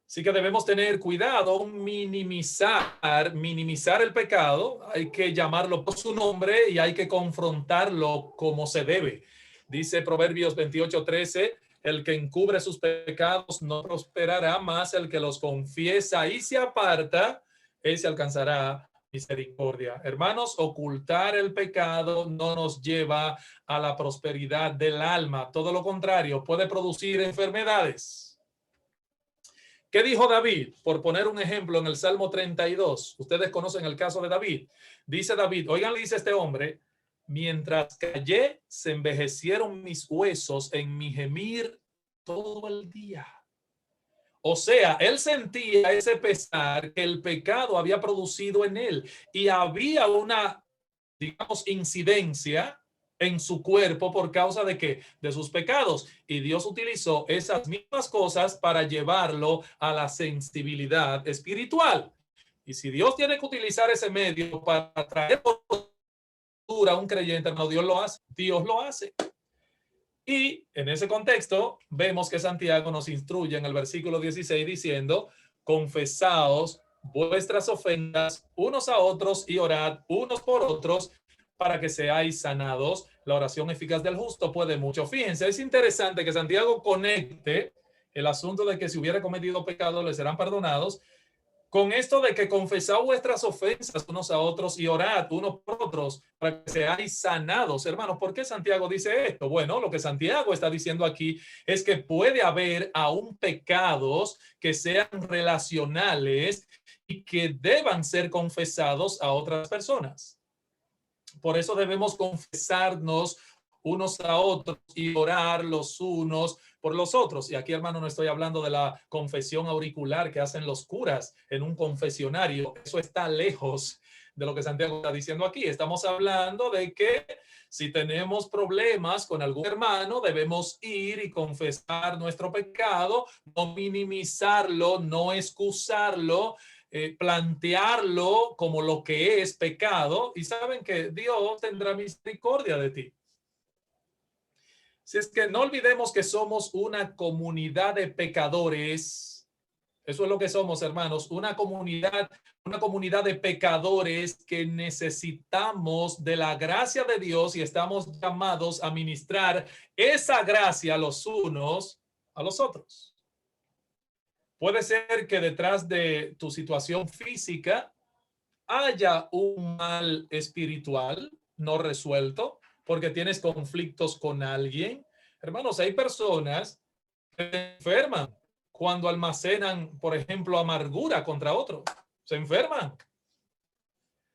Speaker 2: Así que debemos tener cuidado, minimizar el pecado. Hay que llamarlo por su nombre y hay que confrontarlo como se debe. Dice Proverbios 28:13, el que encubre sus pecados no prosperará, más el que los confiesa y se aparta, ese alcanzará misericordia. Hermanos, ocultar el pecado no nos lleva a la prosperidad del alma. Todo lo contrario, puede producir enfermedades. ¿Qué dijo David? Por poner un ejemplo, en el Salmo 32, ustedes conocen el caso de David. Dice David, oigan, le dice este hombre, mientras callé, se envejecieron mis huesos en mi gemir todo el día. O sea, él sentía ese pesar que el pecado había producido en él y había una, digamos, incidencia en su cuerpo por causa de qué? De sus pecados. Y Dios utilizó esas mismas cosas para llevarlo a la sensibilidad espiritual. Y si Dios tiene que utilizar ese medio para traer a un creyente, hermano, Dios lo hace. Dios lo hace. Y en ese contexto, vemos que Santiago nos instruye en el versículo 16 diciendo, confesaos vuestras ofensas unos a otros y orad unos por otros para que seáis sanados. La oración eficaz del justo puede mucho. Fíjense, es interesante que Santiago conecte el asunto de que si hubiera cometido pecado le serán perdonados con esto de que confesad vuestras ofensas unos a otros y orad unos por otros para que seáis sanados. Hermanos, ¿por qué Santiago dice esto? Bueno, lo que Santiago está diciendo aquí es que puede haber aún pecados que sean relacionales y que deban ser confesados a otras personas. Por eso debemos confesarnos unos a otros y orar los unos por los otros. Y aquí, hermano, no estoy hablando de la confesión auricular que hacen los curas en un confesionario. Eso está lejos de lo que Santiago está diciendo aquí. Estamos hablando de que si tenemos problemas con algún hermano, debemos ir y confesar nuestro pecado, no minimizarlo, no excusarlo, plantearlo como lo que es pecado, y saben que Dios tendrá misericordia de ti. Si es que no olvidemos que somos una comunidad de pecadores, eso es lo que somos, hermanos, una comunidad de pecadores que necesitamos de la gracia de Dios y estamos llamados a ministrar esa gracia los unos a los otros. Puede ser que detrás de tu situación física haya un mal espiritual no resuelto porque tienes conflictos con alguien. Hermanos, hay personas que se enferman cuando almacenan, por ejemplo, amargura contra otro. Se enferman.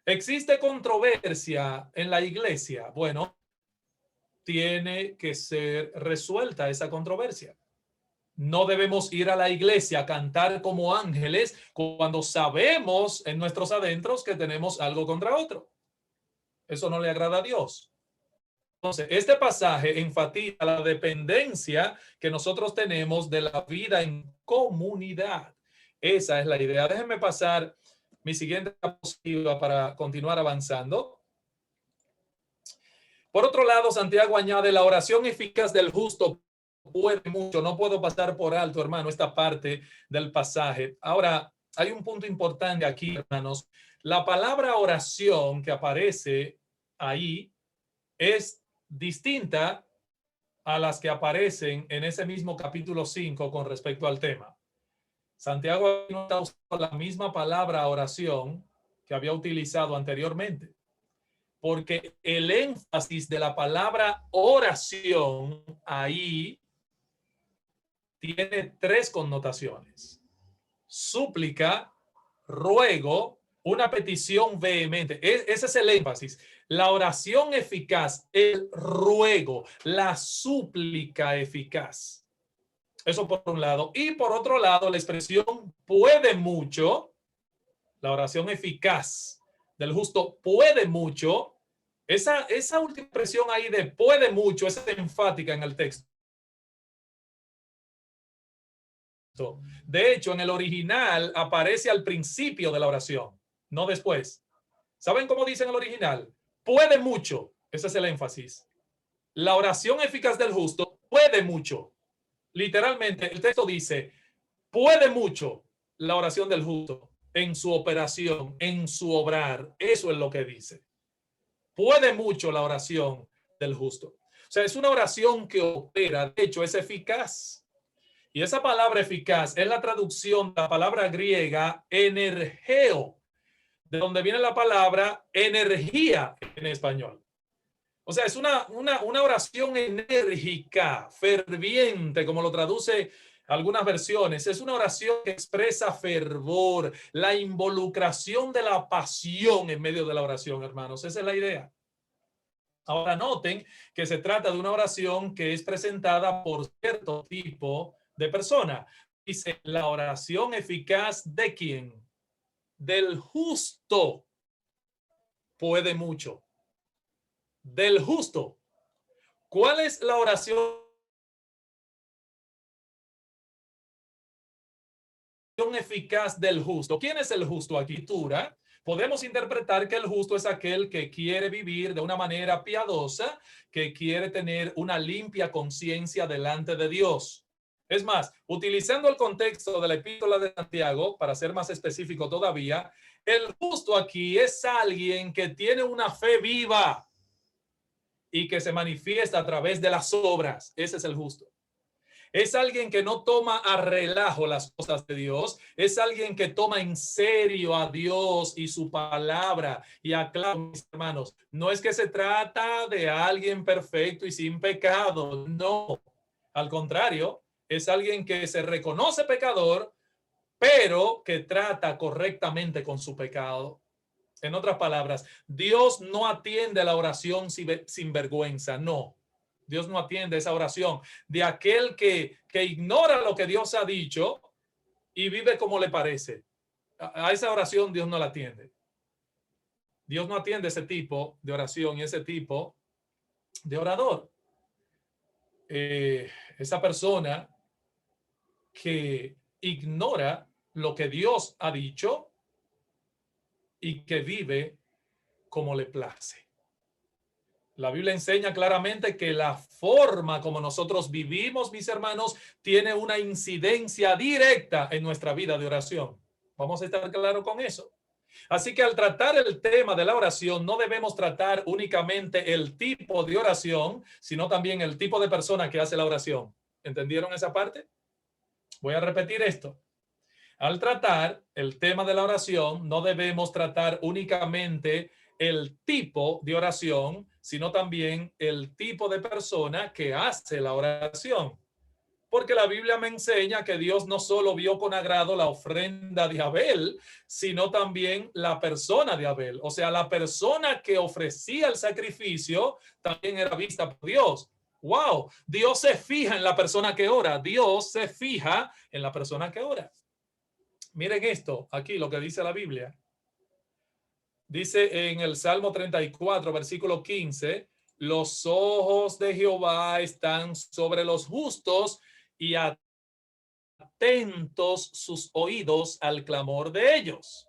Speaker 2: ¿Existe controversia en la iglesia? Bueno, tiene que ser resuelta esa controversia. No debemos ir a la iglesia a cantar como ángeles cuando sabemos en nuestros adentros que tenemos algo contra otro. Eso no le agrada a Dios. Entonces, este pasaje enfatiza la dependencia que nosotros tenemos de la vida en comunidad. Esa es la idea. Déjenme pasar mi siguiente diapositiva para continuar avanzando. Por otro lado, Santiago añade la oración eficaz del justo puede mucho. No puedo pasar por alto, hermano, esta parte del pasaje. Ahora, hay un punto importante aquí, hermanos. La palabra oración que aparece ahí es distinta a las que aparecen en ese mismo capítulo 5 con respecto al tema. Santiago no está usando la misma palabra oración que había utilizado anteriormente, porque el énfasis de la palabra oración ahí tiene tres connotaciones: súplica, ruego, una petición vehemente. Ese es el énfasis. La oración eficaz, el ruego, la súplica eficaz. Eso por un lado. Y por otro lado, la expresión puede mucho, la oración eficaz del justo puede mucho. Esa última expresión ahí de puede mucho es enfática en el texto. De hecho, en el original aparece al principio de la oración, no después. ¿Saben cómo dice en el original? Puede mucho. Ese es el énfasis. La oración eficaz del justo puede mucho. Literalmente, el texto dice, puede mucho la oración del justo en su operación, en su obrar. Eso es lo que dice. Puede mucho la oración del justo. O sea, es una oración que opera, de hecho, es eficaz. Y esa palabra eficaz es la traducción de la palabra griega energeo, de donde viene la palabra energía en español. O sea, es una oración enérgica, ferviente, como lo traduce algunas versiones. Es una oración que expresa fervor, la involucración de la pasión en medio de la oración, hermanos. Esa es la idea. Ahora noten que se trata de una oración que es presentada por cierto tipo de persona. dice, la oración eficaz ¿de quién? Del justo puede mucho. Del justo. ¿Cuál es la oración eficaz del justo? ¿Quién es el justo aquí? Podemos interpretar que el justo es aquel que quiere vivir de una manera piadosa, que quiere tener una limpia conciencia delante de Dios. Es más, utilizando el contexto de la epístola de Santiago, para ser más específico todavía, el justo aquí es alguien que tiene una fe viva y que se manifiesta a través de las obras. Ese es el justo. Es alguien que no toma a relajo las cosas de Dios. Es alguien que toma en serio a Dios y su palabra. Y aclaro, mis hermanos, no es que se trata de alguien perfecto y sin pecado. No. Al contrario, es alguien que se reconoce pecador, pero que trata correctamente con su pecado. En otras palabras, Dios no atiende la oración sin vergüenza. No. Dios no atiende esa oración de aquel que ignora lo que Dios ha dicho y vive como le parece. A esa oración Dios no la atiende. Dios no atiende ese tipo de oración y ese tipo de orador. Esa persona que ignora lo que Dios ha dicho y que vive como le place. La Biblia enseña claramente que la forma como nosotros vivimos, mis hermanos, tiene una incidencia directa en nuestra vida de oración. Vamos a estar claros con eso. Así que al tratar el tema de la oración, no debemos tratar únicamente el tipo de oración, sino también el tipo de persona que hace la oración. ¿Entendieron esa parte? Voy a repetir esto. Al tratar el tema de la oración, no debemos tratar únicamente el tipo de oración, sino también el tipo de persona que hace la oración. Porque la Biblia me enseña que Dios no solo vio con agrado la ofrenda de Abel, sino también la persona de Abel. O sea, la persona que ofrecía el sacrificio también era vista por Dios. ¡Wow! Dios se fija en la persona que ora. Dios se fija en la persona que ora. Miren esto, aquí lo que dice la Biblia. Dice en el Salmo 34, versículo 15, los ojos de Jehová están sobre los justos y atentos sus oídos al clamor de ellos.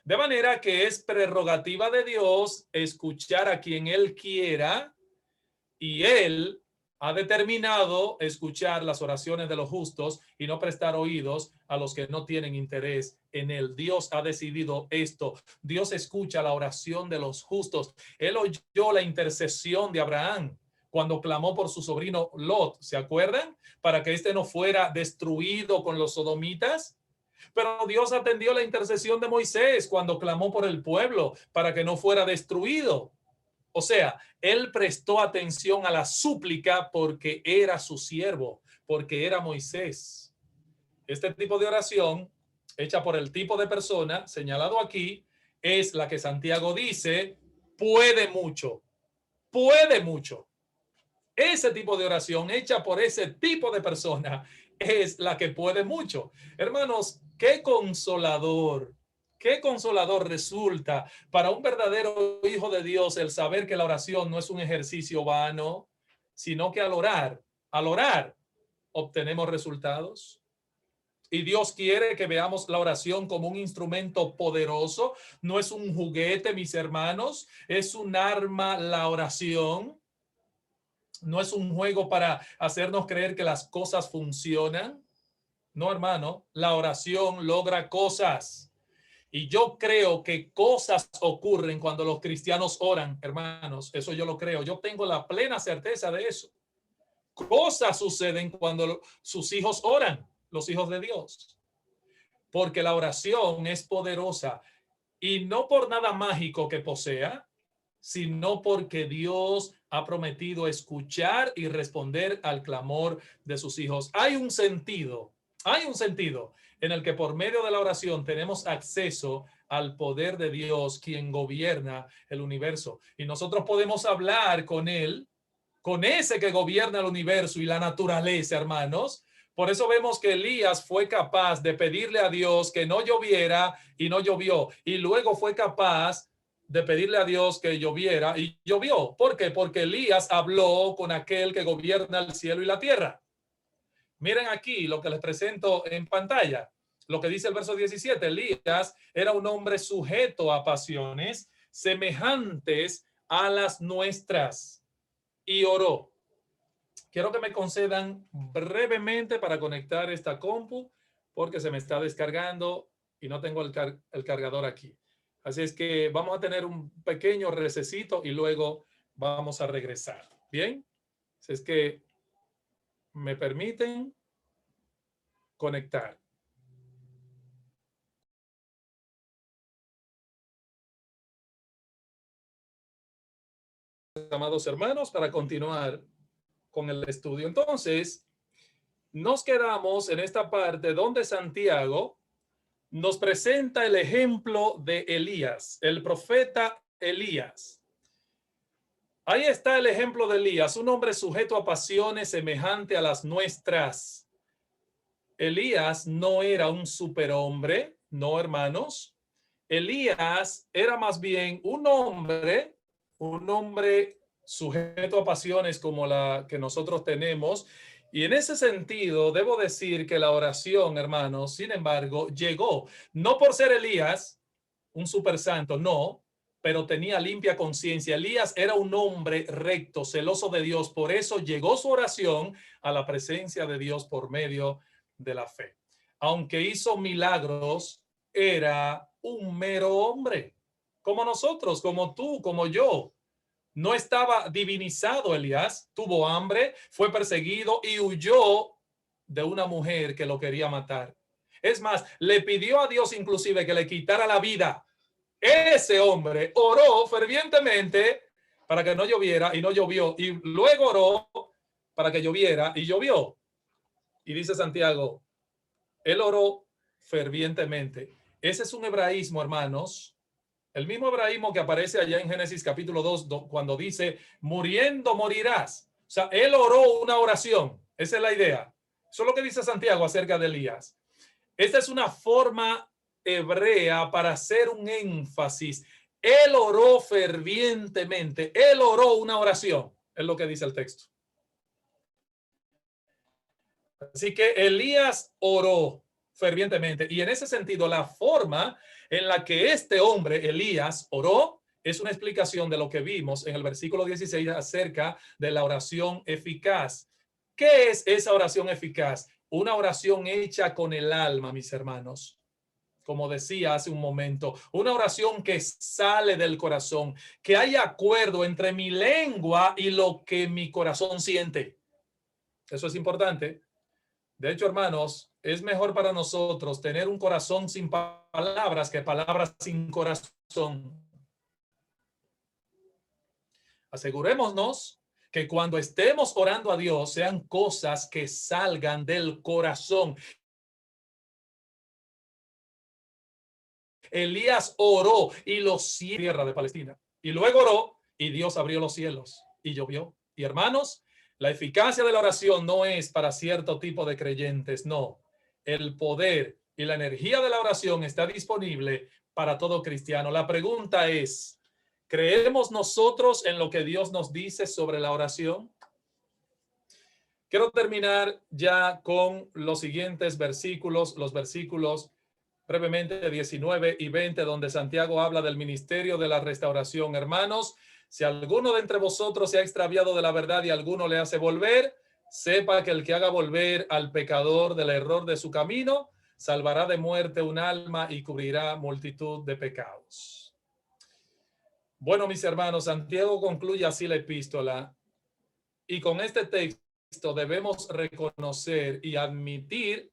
Speaker 2: De manera que es prerrogativa de Dios escuchar a quien Él quiera y Él ha determinado escuchar las oraciones de los justos y no prestar oídos a los que no tienen interés en él. Dios ha decidido esto. Dios escucha la oración de los justos. Él oyó la intercesión de Abraham cuando clamó por su sobrino Lot. ¿Se acuerdan? Para que éste no fuera destruido con los sodomitas. Pero Dios atendió la intercesión de Moisés cuando clamó por el pueblo para que no fuera destruido. O sea, él prestó atención a la súplica porque era su siervo, porque era Moisés. Este tipo de oración, hecha por el tipo de persona señalado aquí, es la que Santiago dice, puede mucho, puede mucho. Ese tipo de oración hecha por ese tipo de persona es la que puede mucho. Hermanos, qué consolador resulta para un verdadero hijo de Dios el saber que la oración no es un ejercicio vano, sino que al orar, obtenemos resultados. Y Dios quiere que veamos la oración como un instrumento poderoso. No es un juguete, mis hermanos, es un arma la oración. No es un juego para hacernos creer que las cosas funcionan. No, hermano, la oración logra cosas. Y yo creo que cosas ocurren cuando los cristianos oran, hermanos. Eso yo lo creo. Yo tengo la plena certeza de eso. Cosas suceden cuando sus hijos oran, los hijos de Dios. Porque la oración es poderosa y no por nada mágico que posea, sino porque Dios ha prometido escuchar y responder al clamor de sus hijos. Hay un sentido en el que por medio de la oración tenemos acceso al poder de Dios, quien gobierna el universo. Y nosotros podemos hablar con él, con ese que gobierna el universo y la naturaleza, hermanos, Por eso vemos que Elías fue capaz de pedirle a Dios que no lloviera y no llovió. Y luego fue capaz de pedirle a Dios que lloviera y llovió. ¿Por qué? Porque Elías habló con aquel que gobierna el cielo y la tierra. Miren aquí lo que les presento en pantalla. Lo que dice el verso 17. Elías era un hombre sujeto a pasiones semejantes a las nuestras y oró. Quiero que me concedan brevemente para conectar esta compu porque se me está descargando y no tengo el cargador aquí. Así es que vamos a tener un pequeño recesito y luego vamos a regresar. Bien, así es que me permiten conectar. Amados hermanos, para continuar con el estudio. Entonces, nos quedamos en esta parte donde Santiago nos presenta el ejemplo de Elías, el profeta Elías. Ahí está el ejemplo de Elías, un hombre sujeto a pasiones semejante a las nuestras. Elías no era un superhombre, no, hermanos. Elías era más bien un hombre sujeto a pasiones como la que nosotros tenemos. Y en ese sentido, debo decir que la oración, hermanos, sin embargo, llegó, no por ser Elías, un super santo, no, pero tenía limpia conciencia. Elías era un hombre recto, celoso de Dios. Por eso llegó su oración a la presencia de Dios por medio de la fe. Aunque hizo milagros, era un mero hombre, como nosotros, como tú, como yo. No estaba divinizado Elías, tuvo hambre, fue perseguido y huyó de una mujer que lo quería matar. Es más, le pidió a Dios inclusive que le quitara la vida. Ese hombre oró fervientemente para que no lloviera y no llovió. Y luego oró para que lloviera y llovió. Y dice Santiago, él oró fervientemente. Ese es un hebraísmo, hermanos. El mismo hebraísmo que aparece allá en Génesis capítulo 2, cuando dice, muriendo morirás. O sea, él oró una oración. Esa es la idea. Eso es lo que dice Santiago acerca de Elías. Esta es una forma hebrea para hacer un énfasis. Él oró fervientemente. Él oró una oración. Es lo que dice el texto. Así que Elías oró fervientemente. Y en ese sentido, la forma en la que este hombre, Elías, oró, es una explicación de lo que vimos en el versículo 16 acerca de la oración eficaz. ¿Qué es esa oración eficaz? Una oración hecha con el alma, mis hermanos. Como decía hace un momento, una oración que sale del corazón, que haya acuerdo entre mi lengua y lo que mi corazón siente. Eso es importante. De hecho, hermanos, es mejor para nosotros tener un corazón sin palabras que palabras sin corazón. Asegurémonos que cuando estemos orando a Dios sean cosas que salgan del corazón. Elías oró y los cielos, tierra de Palestina, y luego oró y Dios abrió los cielos y llovió. Y hermanos, la eficacia de la oración no es para cierto tipo de creyentes, no. El poder y la energía de la oración está disponible para todo cristiano. La pregunta es, ¿creemos nosotros en lo que Dios nos dice sobre la oración? Quiero terminar ya con los siguientes versículos, los versículos brevemente 19 y 20, donde Santiago habla del ministerio de la restauración. Hermanos, si alguno de entre vosotros se ha extraviado de la verdad y alguno le hace volver, sepa que el que haga volver al pecador del error de su camino, salvará de muerte un alma y cubrirá multitud de pecados. Bueno, mis hermanos, Santiago concluye así la epístola y con este texto debemos reconocer y admitir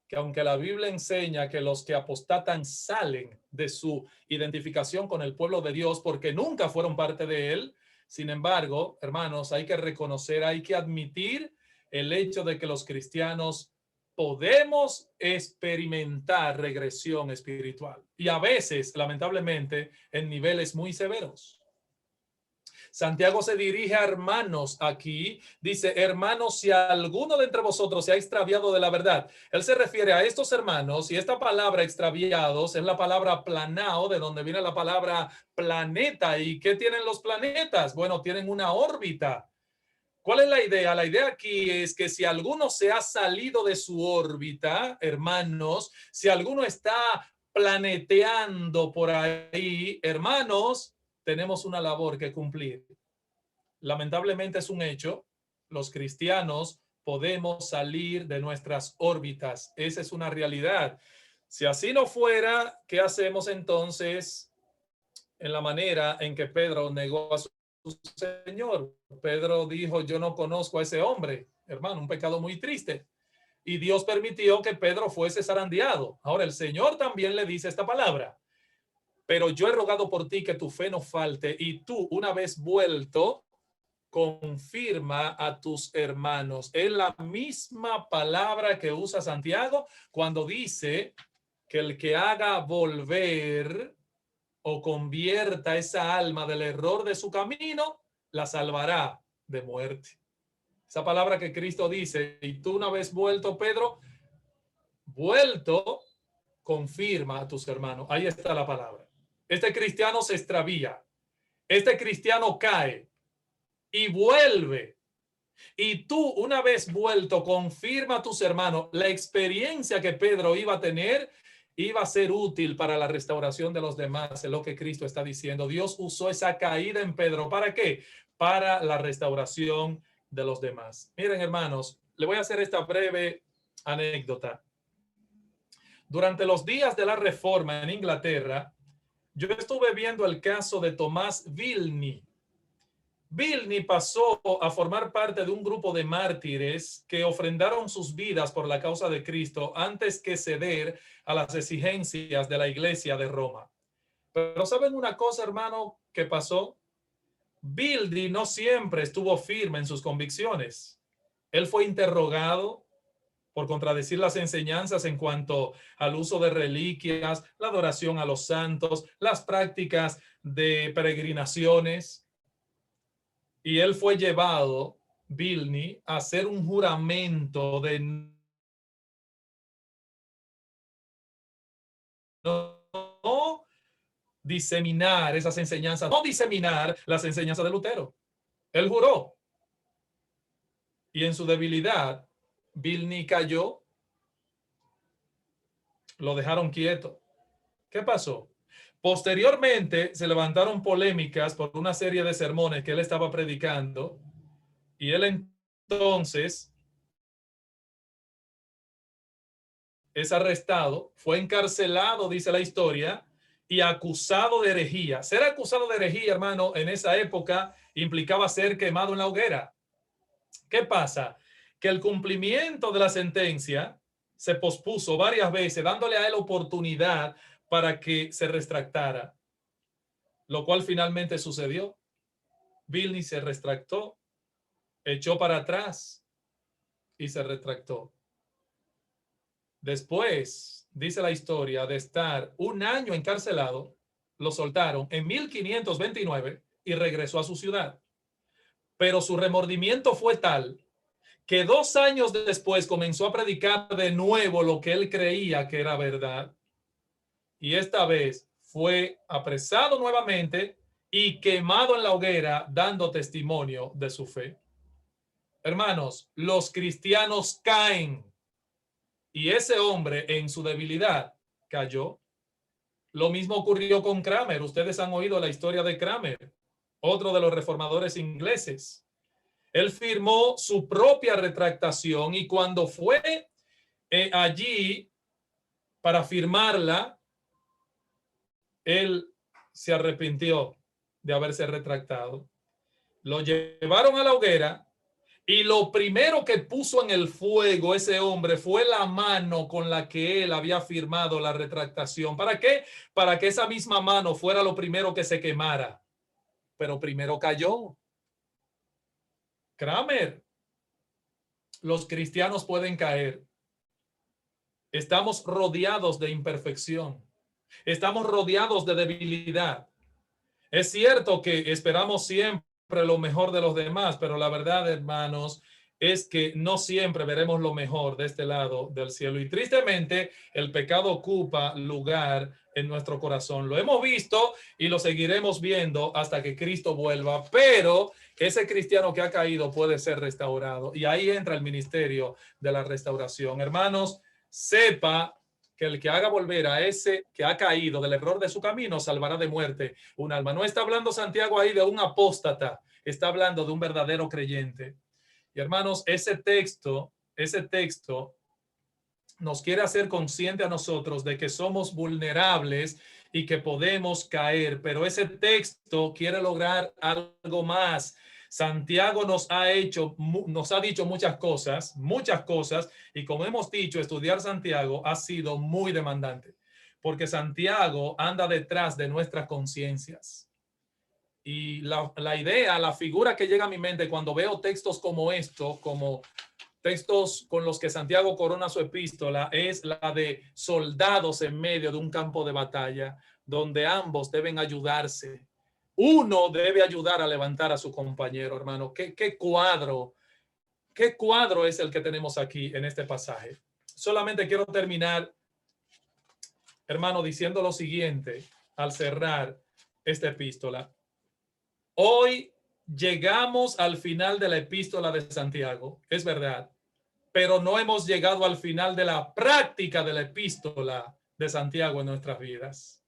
Speaker 2: que aunque la Biblia enseña que los que apostatan salen de su identificación con el pueblo de Dios porque nunca fueron parte de él, sin embargo, hermanos, hay que reconocer, hay que admitir el hecho de que los cristianos podemos experimentar regresión espiritual y a veces, lamentablemente, en niveles muy severos. Santiago se dirige a hermanos aquí. Dice, hermanos, si alguno de entre vosotros se ha extraviado de la verdad. Él se refiere a estos hermanos y esta palabra extraviados es la palabra planao, de donde viene la palabra planeta. ¿Y qué tienen los planetas? Bueno, tienen una órbita. ¿Cuál es la idea? La idea aquí es que si alguno se ha salido de su órbita, hermanos, si alguno está planeteando por ahí, hermanos, tenemos una labor que cumplir. Lamentablemente es un hecho. Los cristianos podemos salir de nuestras órbitas. Esa es una realidad. Si así no fuera, ¿qué hacemos entonces en la manera en que Pedro negó a su Señor? Pedro dijo, yo no conozco a ese hombre, hermano, un pecado muy triste. Y Dios permitió que Pedro fuese zarandeado. Ahora el Señor también le dice esta palabra, pero yo he rogado por ti que tu fe no falte y tú, una vez vuelto, confirma a tus hermanos. Es la misma palabra que usa Santiago cuando dice que el que haga volver o convierta esa alma del error de su camino, la salvará de muerte. Esa palabra que Cristo dice, y tú una vez vuelto, Pedro, vuelto, confirma a tus hermanos. Ahí está la palabra. Este cristiano se extravía, este cristiano cae y vuelve. Y tú, una vez vuelto, confirma a tus hermanos. La experiencia que Pedro iba a tener iba a ser útil para la restauración de los demás, es lo que Cristo está diciendo. Dios usó esa caída en Pedro. ¿Para qué? Para la restauración de los demás. Miren, hermanos, le voy a hacer esta breve anécdota. Durante los días de la Reforma en Inglaterra, yo estuve viendo el caso de Tomás Vilni. Vilni pasó a formar parte de un grupo de mártires que ofrendaron sus vidas por la causa de Cristo antes que ceder a las exigencias de la Iglesia de Roma. Pero ¿saben una cosa, hermano, que pasó? Vilni no siempre estuvo firme en sus convicciones. Él fue interrogado por contradecir las enseñanzas en cuanto al uso de reliquias, la adoración a los santos, las prácticas de peregrinaciones. Y él fue llevado, Vilni, a hacer un juramento de no diseminar esas enseñanzas, no diseminar las enseñanzas de Lutero. Él juró. Y en su debilidad, Vilni cayó, lo dejaron quieto. ¿Qué pasó? Posteriormente se levantaron polémicas por una serie de sermones que él estaba predicando y él entonces es arrestado, fue encarcelado, dice la historia, y acusado de herejía. Ser acusado de herejía, hermano, en esa época implicaba ser quemado en la hoguera. ¿Qué pasa? Que el cumplimiento de la sentencia se pospuso varias veces, dándole a él oportunidad para que se retractara, lo cual finalmente sucedió. Vilni se retractó, echó para atrás y se retractó. Después, dice la historia, de estar un año encarcelado, lo soltaron en 1529 y regresó a su ciudad. Pero su remordimiento fue tal que 2 años después comenzó a predicar de nuevo lo que él creía que era verdad. Y esta vez fue apresado nuevamente y quemado en la hoguera, dando testimonio de su fe. Hermanos, los cristianos caen. Y ese hombre en su debilidad cayó. Lo mismo ocurrió con Cranmer. Ustedes han oído la historia de Cranmer, otro de los reformadores ingleses. Él firmó su propia retractación y cuando fue allí para firmarla, él se arrepintió de haberse retractado. Lo llevaron a la hoguera. Y lo primero que puso en el fuego ese hombre fue la mano con la que él había firmado la retractación. ¿Para qué? Para que esa misma mano fuera lo primero que se quemara. Pero primero cayó Cranmer. Los cristianos pueden caer. Estamos rodeados de imperfección. Estamos rodeados de debilidad. Es cierto que esperamos siempre lo mejor de los demás, pero la verdad, hermanos, es que no siempre veremos lo mejor de este lado del cielo. Y tristemente, el pecado ocupa lugar en nuestro corazón. Lo hemos visto y lo seguiremos viendo hasta que Cristo vuelva, pero ese cristiano que ha caído puede ser restaurado. Y ahí entra el ministerio de la restauración. Hermanos, sepa que el que haga volver a ese que ha caído del error de su camino salvará de muerte un alma. No está hablando Santiago ahí de un apóstata, está hablando de un verdadero creyente. Y hermanos, ese texto nos quiere hacer consciente a nosotros de que somos vulnerables y que podemos caer, pero ese texto quiere lograr algo más. Santiago nos ha dicho muchas cosas, y como hemos dicho, estudiar Santiago ha sido muy demandante, porque Santiago anda detrás de nuestras conciencias. Y la figura que llega a mi mente cuando veo textos como esto, como textos con los que Santiago corona su epístola, es la de soldados en medio de un campo de batalla, donde ambos deben ayudarse. Uno debe ayudar a levantar a su compañero, hermano. ¿Qué cuadro es el que tenemos aquí en este pasaje? Solamente quiero terminar, hermano, diciendo lo siguiente al cerrar esta epístola. Hoy llegamos al final de la epístola de Santiago, es verdad, pero no hemos llegado al final de la práctica de la epístola de Santiago en nuestras vidas.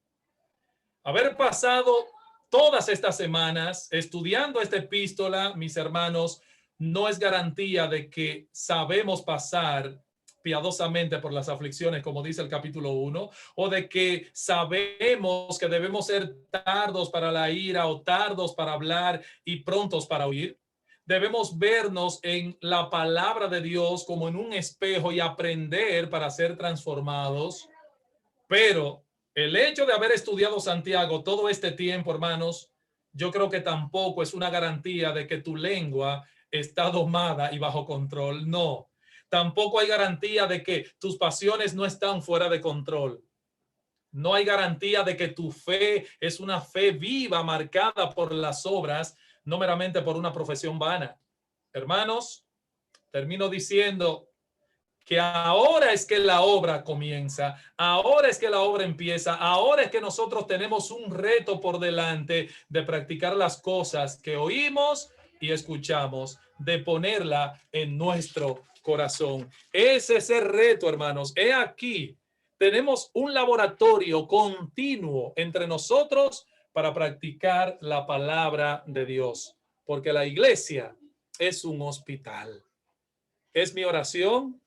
Speaker 2: Haber pasado todas estas semanas estudiando esta epístola, mis hermanos, no es garantía de que sabemos pasar piadosamente por las aflicciones, como dice el capítulo 1, o de que sabemos que debemos ser tardos para la ira o tardos para hablar y prontos para oír. Debemos vernos en la palabra de Dios como en un espejo y aprender para ser transformados. Pero el hecho de haber estudiado Santiago todo este tiempo, hermanos, yo creo que tampoco es una garantía de que tu lengua está domada y bajo control. No. Tampoco hay garantía de que tus pasiones no están fuera de control. No hay garantía de que tu fe es una fe viva, marcada por las obras, no meramente por una profesión vana. Hermanos, termino diciendo que ahora es que la obra comienza, ahora es que la obra empieza, ahora es que nosotros tenemos un reto por delante de practicar las cosas que oímos y escuchamos, de ponerla en nuestro corazón. Ese es el reto, hermanos. He aquí, tenemos un laboratorio continuo entre nosotros para practicar la palabra de Dios, porque la iglesia es un hospital. Es mi oración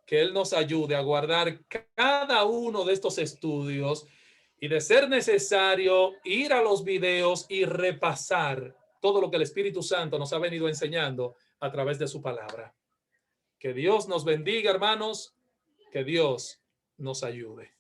Speaker 2: que Él nos ayude a guardar cada uno de estos estudios y, de ser necesario, ir a los videos y repasar todo lo que el Espíritu Santo nos ha venido enseñando a través de su palabra. Que Dios nos bendiga, hermanos, que Dios nos ayude.